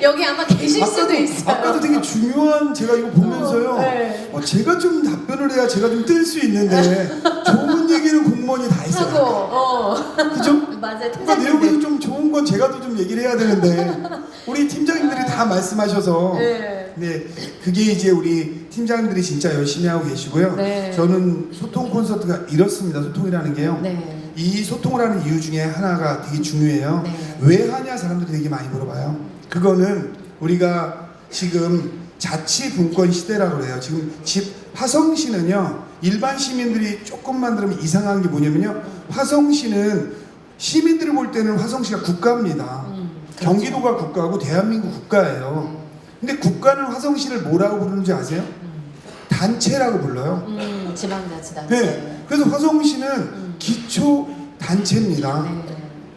여기 아마 계실 수도 있어요. 아까도 되게 중요한 제가 이거 보면서요. 네. 제가 좀 답변을 해야 제가 좀 뜰 수 있는데 좋은 얘기는 공무원이 다 했어요. 그죠? 맞아요. 그러니까 내용이 좀 좋은 건 제가 좀 얘기를 해야 되는데 우리 팀장님들이 다 말씀하셔서 네, 그게 이제 우리 팀장님들이 진짜 열심히 하고 계시고요. 네. 저는 소통 콘서트가 이렇습니다. 소통이라는 게요. 네. 이 소통을 하는 이유 중에 하나가 되게 중요해요. 네. 왜 하냐 사람들이 되게 많이 물어봐요. 그거는 우리가 지금 자치분권 시대라고 그래요. 지금 화성시는요 일반 시민들이 조금만 들으면 이상한 게 뭐냐면요, 화성시는 시민들이 볼 때는 화성시가 국가입니다. 경기도가 국가고 대한민국 국가예요. 근데 국가는 화성시를 뭐라고 부르는지 아세요? 단체라고 불러요. 지방자치단체. 네. 그래서 화성시는 기초단체입니다.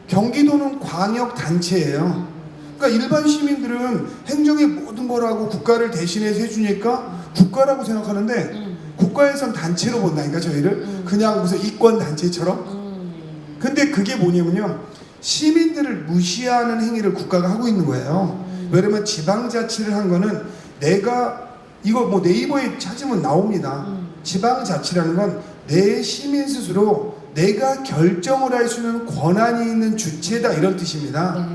경기도는 광역단체예요. 그러니까 일반 시민들은 행정의 모든 거라고 국가를 대신해서 해주니까 국가라고 생각하는데 국가에선 단체로 본다니까 저희를 그냥 무슨 이권단체처럼. 근데 그게 뭐냐면요, 시민들을 무시하는 행위를 국가가 하고 있는 거예요. 왜냐면 지방자치를 한 거는 내가 이거 뭐 네이버에 찾으면 나옵니다. 지방자치라는 건 내 시민 스스로 내가 결정을 할 수 있는 권한이 있는 주체다 이런 뜻입니다.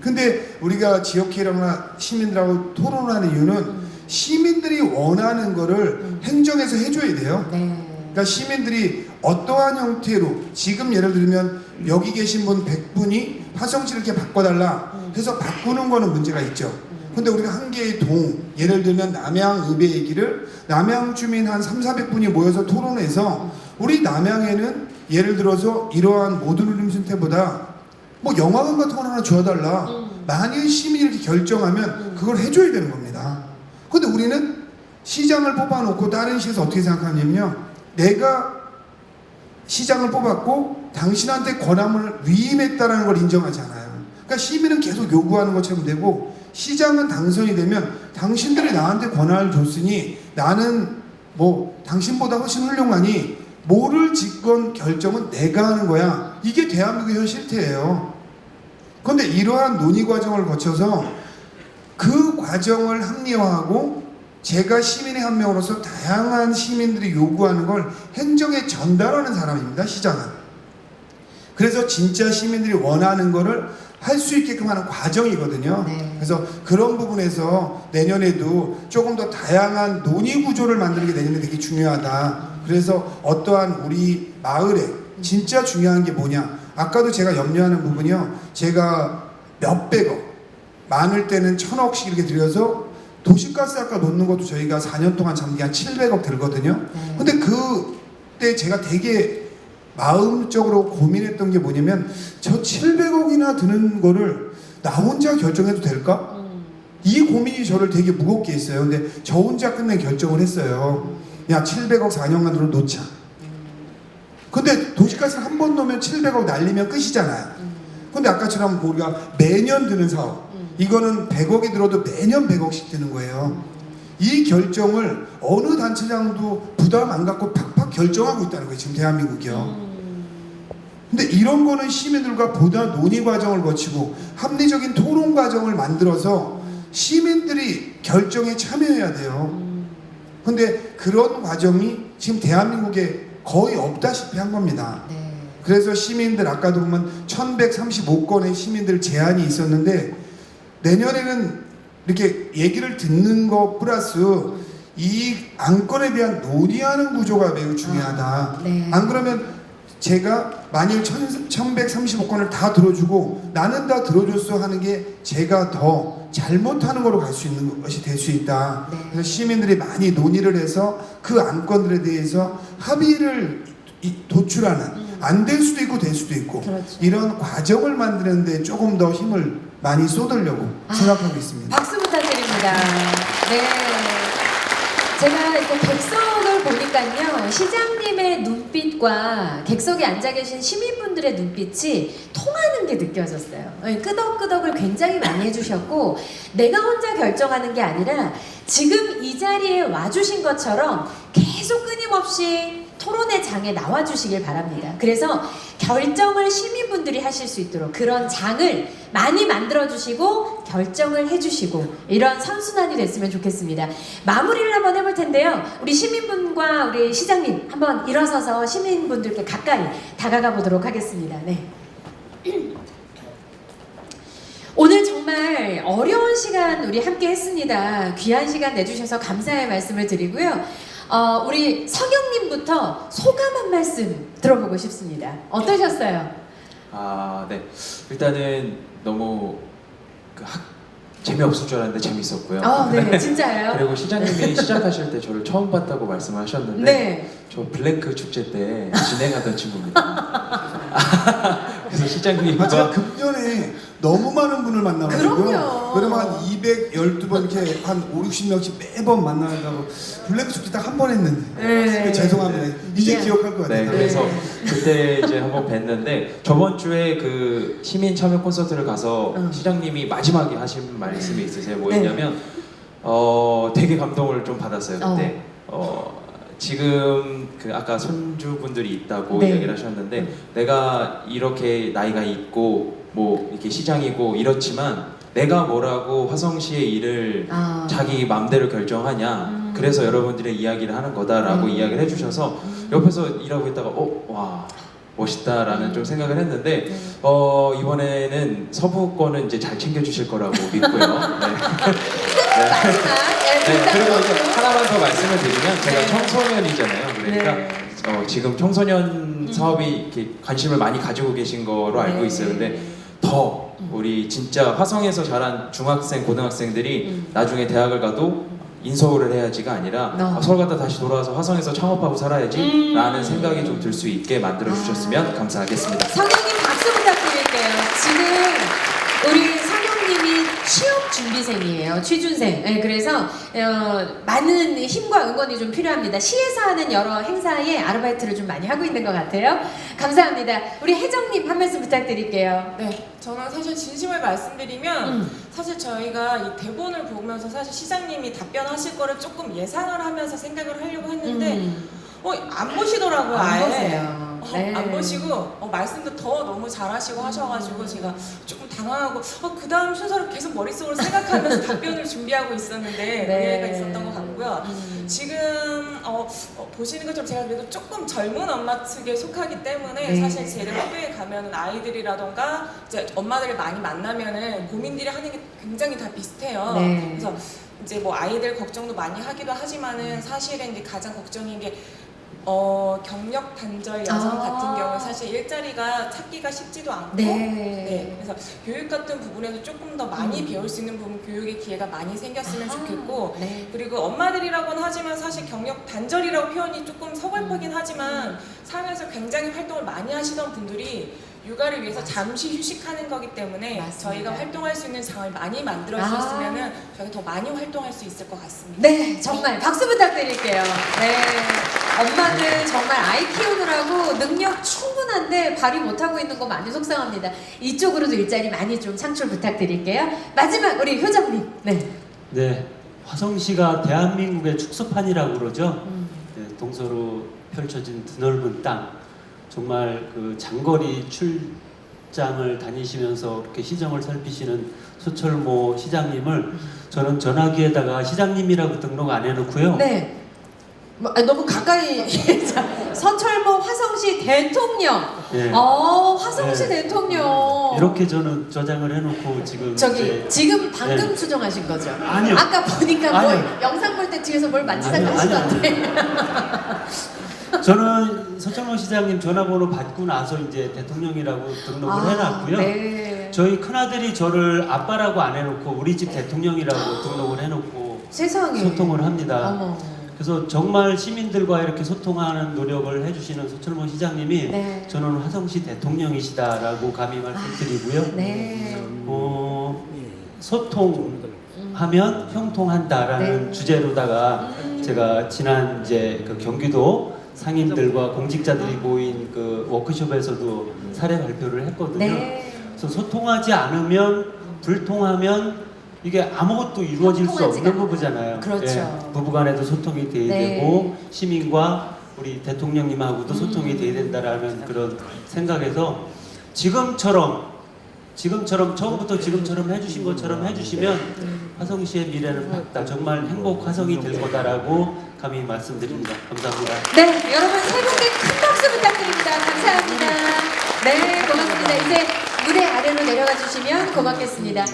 근데 우리가 지역회의나 시민들하고 토론하는 이유는 시민들이 원하는 거를 행정에서 해줘야 돼요. 그러니까 시민들이 어떠한 형태로 지금 예를 들면 여기 계신 분 100분이 화성시를 이렇게 바꿔달라 해서 바꾸는 거는 문제가 있죠. 근데 우리가 한 개의 동, 예를 들면 남양읍의 얘기를 남양 주민 한 300~400분이 모여서 토론해서 우리 남양에는 예를 들어서 이러한 모든 울림센터보다 뭐 영화관 같은 거 하나 줘달라. 만일 시민이 이렇게 결정하면 그걸 해줘야 되는 겁니다. 근데 우리는 시장을 뽑아놓고 다른 시에서 어떻게 생각하냐면요, 내가 시장을 뽑았고 당신한테 권한을 위임했다는 걸 인정하지 않아요. 그러니까 시민은 계속 요구하는 것처럼 되고 시장은 당선이 되면 당신들이 나한테 권한을 줬으니 나는 뭐 당신보다 훨씬 훌륭하니 뭐를 짓건 결정은 내가 하는 거야. 이게 대한민국의 현 실태예요. 그런데 이러한 논의 과정을 거쳐서 그 과정을 합리화하고 제가 시민의 한 명으로서 다양한 시민들이 요구하는 걸 행정에 전달하는 사람입니다. 시장은. 그래서 진짜 시민들이 원하는 거를 할 수 있게끔 하는 과정이거든요. 그래서 그런 부분에서 내년에도 조금 더 다양한 논의 구조를 만드는 게 내년에 되게 중요하다. 그래서 어떠한 우리 마을에 진짜 중요한 게 뭐냐, 아까도 제가 염려하는 부분이요, 제가 몇백억, 많을 때는 1000억씩 이렇게 들여서 도시가스 아까 놓는 것도 저희가 4년 동안 잡는 한 700억 들거든요. 근데 그때 제가 되게 마음적으로 고민했던 게 뭐냐면 저 700억이나 드는 거를 나 혼자 결정해도 될까? 이 고민이 저를 되게 무겁게 했어요. 근데 저 혼자 끝내 결정을 했어요. 야, 700억 4년간으로 놓자. 근데 도시가스를 한 번 넣으면 700억 날리면 끝이잖아요. 근데 아까처럼 우리가 매년 드는 사업, 이거는 100억이 들어도 매년 100억씩 드는 거예요. 이 결정을 어느 단체장도 부담 안 갖고 팍팍 결정하고 있다는 거예요, 지금 대한민국이요. 근데 이런 거는 시민들과 보다 논의 과정을 거치고 합리적인 토론 과정을 만들어서 시민들이 결정에 참여해야 돼요. 근데 그런 과정이 지금 대한민국에 거의 없다시피 한 겁니다. 그래서 시민들 아까도 보면 1135건의 시민들 제안이 있었는데 내년에는 이렇게 얘기를 듣는 것 플러스 이 안건에 대한 논의하는 구조가 매우 중요하다. 안 그러면 제가 만일 1135건을 다 들어주고 나는 다 들어줬어 하는 게 제가 더 잘못하는 거로 갈 수 있는 것이 될 수 있다. 그래서 시민들이 많이 논의를 해서 그 안건들에 대해서 합의를 도출하는, 안 될 수도 있고 될 수도 있고 이런 과정을 만드는데 조금 더 힘을 많이 쏟으려고 생각하고 있습니다. 박수 부탁드립니다. 네. 제가 이렇게 객석을 보니까요, 시장님의 눈빛과 객석에 앉아 계신 시민분들의 눈빛이 통하는 게 느껴졌어요. 끄덕끄덕을 굉장히 많이 해주셨고, 내가 혼자 결정하는 게 아니라 지금 이 자리에 와주신 것처럼 계속 끊임없이 토론의 장에 나와주시길 바랍니다. 그래서 결정을 시민분들이 하실 수 있도록 그런 장을 많이 만들어주시고 결정을 해주시고 이런 선순환이 됐으면 좋겠습니다. 마무리를 한번 해볼 텐데요. 우리 시민분과 우리 시장님 한번 일어서서 시민분들께 가까이 다가가 보도록 하겠습니다. 네. 오늘 정말 어려운 시간 우리 함께 했습니다. 귀한 시간 내주셔서 감사의 말씀을 드리고요. 우리 성형님부터 소감 한 말씀 들어보고 싶습니다. 어떠셨어요? 네. 일단은 너무 재미없을 줄 알았는데 재밌었고요. 네, 진짜요? 그리고 시장님이 시작하실 때 저를 처음 봤다고 말씀하셨는데 네. 저 블랭크 축제 때 진행하던 친구입니다. 그래서 시장님과 제가 금년에 너무 많은 분을 만나가지고요. 그러면 한 212번 이렇게 한 5, 60명씩 매번 만나다고 블랙 축제 딱 한 번 했는데 죄송합니다. 이제 기억할 것 같아요. 네, 그래서 그때 이제 한번 뵀는데 저번 주에 그 시민 참여 콘서트를 가서 시장님이 마지막에 하신 말씀이 있으세요. 뭐였냐면 되게 감동을 좀 받았어요. 그때 지금 그 아까 손주분들이 있다고 이야기를 하셨는데 내가 이렇게 나이가 있고 뭐 이렇게 시장이고 이렇지만 내가 뭐라고 화성시의 일을 자기 마음대로 결정하냐 그래서 여러분들의 이야기를 하는 거다라고 이야기를 해주셔서 옆에서 일하고 있다가 와 멋있다라는 좀 생각을 했는데 이번에는 서부권은 이제 잘 챙겨주실 거라고 믿고요. 그리고 이제 하나만 더 말씀을 드리면 제가 청소년이잖아요. 그러니까 지금 청소년 사업이 이렇게 관심을 많이 가지고 계신 거로 알고 있어요. 근데 더 우리 진짜 화성에서 자란 중학생, 고등학생들이 나중에 대학을 가도 인서울을 해야지가 아니라 서울 갔다 다시 돌아와서 화성에서 창업하고 살아야지 라는 생각이 좀 들 수 있게 만들어 주셨으면 감사하겠습니다. 성형님 박수 부탁드릴게요. 지금 우리 성형님이 취업 준비생이에요. 취준생. 네, 그래서 많은 힘과 응원이 좀 필요합니다. 시에서 하는 여러 행사에 아르바이트를 좀 많이 하고 있는 것 같아요. 감사합니다. 우리 혜정님 한 말씀 부탁드릴게요. 네, 저는 사실 진심을 말씀드리면 사실 저희가 이 대본을 보면서 사실 시장님이 답변하실 거를 조금 예상을 하면서 생각을 하려고 했는데 안 보시더라고요. 안 아예. 보세요. 네. 안 보시고 말씀도 더 너무 잘하시고 하셔가지고 제가 조금 당황하고 그 다음 순서를 계속 머릿속으로 생각하면서 답변을 준비하고 있었는데 오해가 있었던 것 같고요. 지금 보시는 것처럼 제가 그래도 조금 젊은 엄마 측에 속하기 때문에 사실 제 학교에 가면은 아이들이라던가 이제 엄마들을 많이 만나면은 고민들이 하는 게 굉장히 다 비슷해요. 그래서 이제 뭐 아이들 걱정도 많이 하기도 하지만은 사실은 이제 가장 걱정인 게 경력 단절 여성 같은 경우 사실 일자리가 찾기가 쉽지도 않고 그래서 교육 같은 부분에서 조금 더 많이 배울 수 있는 부분 교육의 기회가 많이 생겼으면 좋겠고 그리고 엄마들이라고는 하지만 사실 경력 단절이라고 표현이 조금 서글프긴 하지만 사회에서 굉장히 활동을 많이 하시던 분들이 육아를 위해서 잠시 휴식하는 거기 때문에 저희가 활동할 수 있는 상황을 많이 만들어 주셨으면 저희가 더 많이 활동할 수 있을 것 같습니다. 네, 정말 박수 부탁드릴게요. 네, 엄마들 정말 아이 키우느라고 능력 충분한데 발휘 못하고 있는 거 많이 속상합니다. 이쪽으로도 일자리 많이 좀 창출 부탁드릴게요. 마지막 우리 효정님. 네, 화성시가 대한민국의 축소판이라고 그러죠. 네, 동서로 펼쳐진 드넓은 땅. 정말 그 장거리 출장을 다니시면서 이렇게 시정을 살피시는 소철모 시장님을 저는 전화기에다가 시장님이라고 등록 안 해놓고요. 네. 너무 가까이 서철모 화성시 대통령. 화성시 대통령. 이렇게 저는 저장을 해놓고 지금 지금 방금 수정하신 거죠? 아니요. 아까 보니까 영상 볼 때 뒤에서 뭘 만지작하시던데. 저는 서철모 시장님 전화번호 받고 나서 이제 대통령이라고 등록을 해놨고요. 저희 큰아들이 저를 아빠라고 안 해놓고 우리 집 대통령이라고 등록을 해놓고 세상에. 소통을 합니다. 그래서 정말 시민들과 이렇게 소통하는 노력을 해주시는 서철모 시장님이 저는 화성시 대통령이시다라고 감히 말씀드리고요. 소통하면 형통한다라는 주제로다가 제가 지난 이제 그 경기도 상인들과 공직자들이 모인 그 워크숍에서도 사례 발표를 했거든요. 그래서 소통하지 않으면 불통하면 이게 아무것도 이루어질 수 없는 부부잖아요. 그렇죠. 부부간에도 소통이 돼야 되고 시민과 우리 대통령님하고도 소통이 돼야 된다라는 그런 생각에서 지금처럼 처음부터 지금처럼 해주신 것처럼 해주시면 화성시의 미래는 밝다. 정말 행복 화성이 될 거다라고 감히 말씀드립니다. 감사합니다. 네, 여러분 세 분께 큰 박수 부탁드립니다. 감사합니다. 네, 고맙습니다. 이제 무대 아래로 내려가 주시면 고맙겠습니다.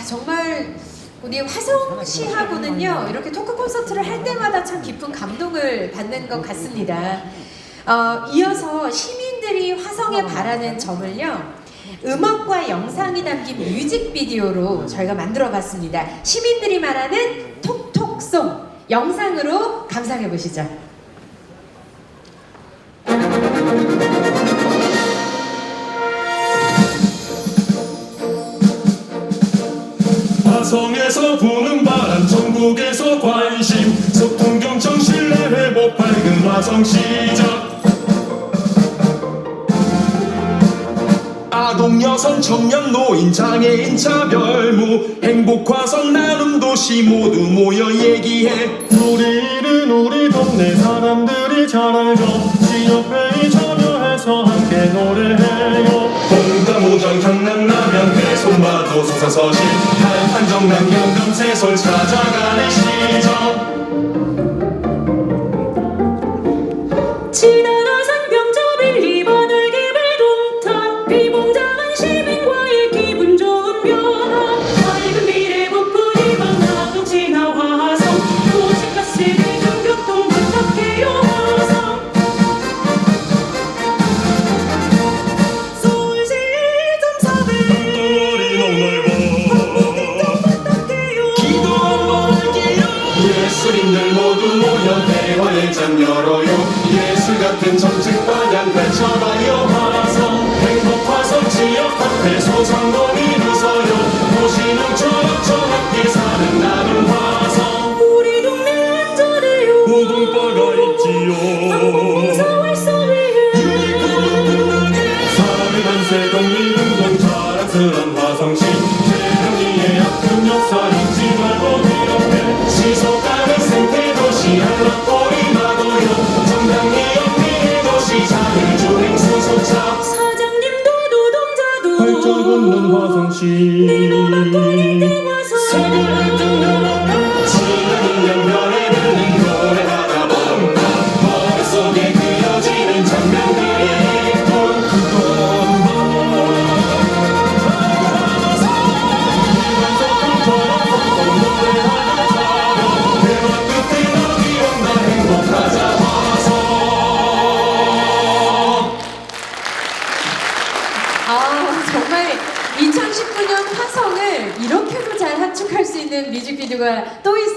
정말 우리 화성시하고는요 이렇게 토크 콘서트를 할 때마다 참 깊은 감동을 받는 것 같습니다. 이어서 시민들이 화성에 바라는 점을요 음악과 영상이 담긴 뮤직비디오로 저희가 만들어 봤습니다. 시민들이 말하는 톡톡송 영상으로 감상해 보시죠. 화성에서 부는 바람 전국에서 관심 소통 경청 신뢰 회복 밝은 화성 시작 아동 여성 청년 노인 장애인 차별무 행복 화성 나눔 도시 모두 모여 얘기해 우리는 우리 동네 사람들이 잘 알죠 지역회의 참여해서 함께 노래해요 봉다모장 장난라면 배송마도 소사서실 한정남 경금세솔 찾아가는 시점 지난 화산병자 빌리바 놀개발 동탄 비봉장한 시민과의 기분 좋은 변화 밝은 미래 부푼이 방나동 진화 화성 도시가스 대중교통 부탁해요 화성 서울시 1.4배 기도 한번 할게요 예술인들 모두 모여 대화의 장 열어요 예술 같은 정책 방향 펼쳐봐요 화성 행복 화성 지역 화폐 소상공인 웃어요 도시농촌 정확히 사는 나는 화성 우리 동네 안전해요 우동바가 있지요 항공사 활성화해 사르간세 독립운동 자랑스런 화성시 대명리의 아픈 역사 잊지 말고 기억해 시속가는 생태도시 한락거리 나도요 정당의 연미의 도시 자율주행 수소차 사장님도 노동자도 활짝 웃는 화성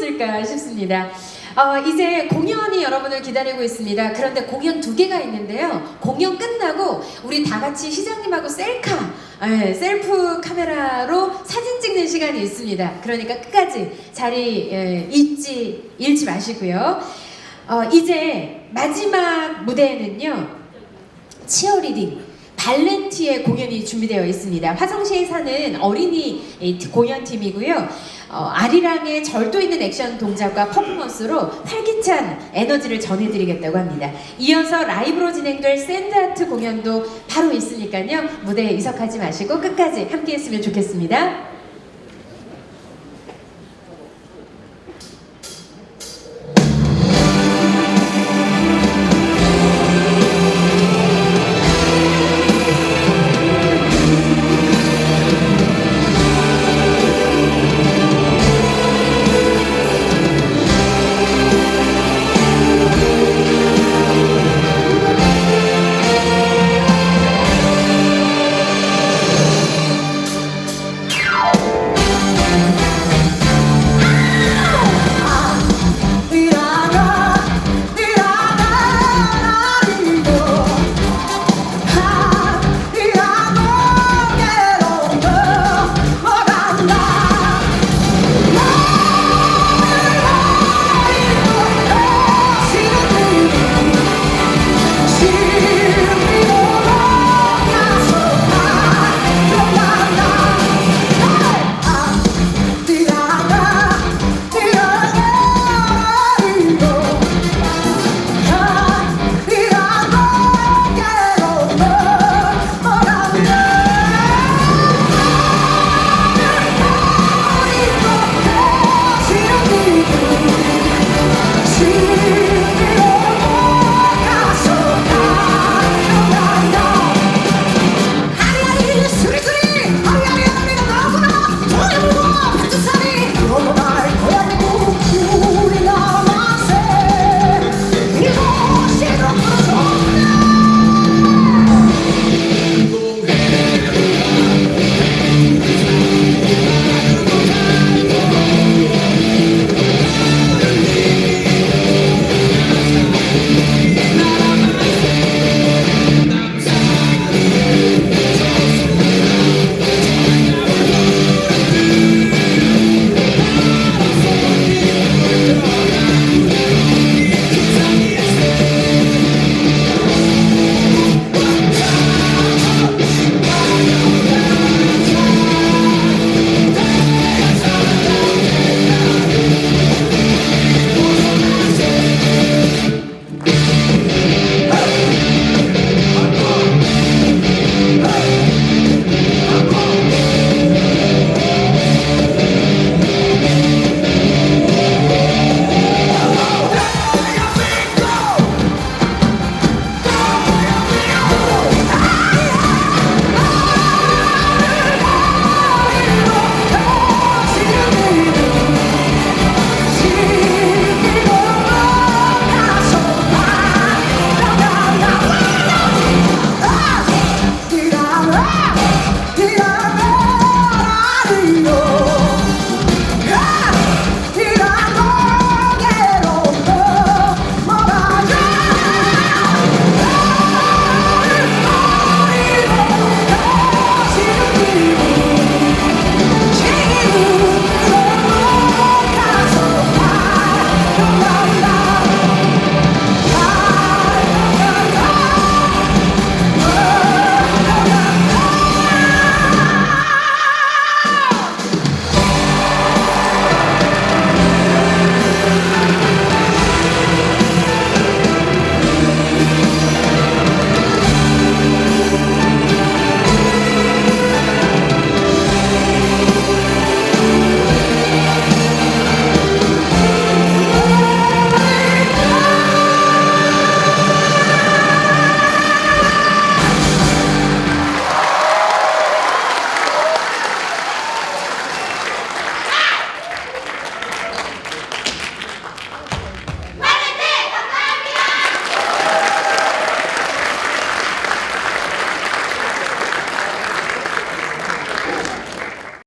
무엇일까 싶습니다. 이제 공연이 여러분을 기다리고 있습니다. 그런데 공연 2개가 있는데요. 공연 끝나고 우리 다 같이 시장님하고 셀프 카메라로 사진 찍는 시간이 있습니다. 그러니까 끝까지 자리 잃지 마시고요. 이제 마지막 무대에는요, 치어리딩 발렌티의 공연이 준비되어 있습니다. 화성시에 사는 어린이 공연팀이고요. 아리랑의 절도 있는 액션 동작과 퍼포먼스로 활기찬 에너지를 전해드리겠다고 합니다. 이어서 라이브로 진행될 샌드아트 공연도 바로 있으니까요. 무대에 이석하지 마시고 끝까지 함께 했으면 좋겠습니다.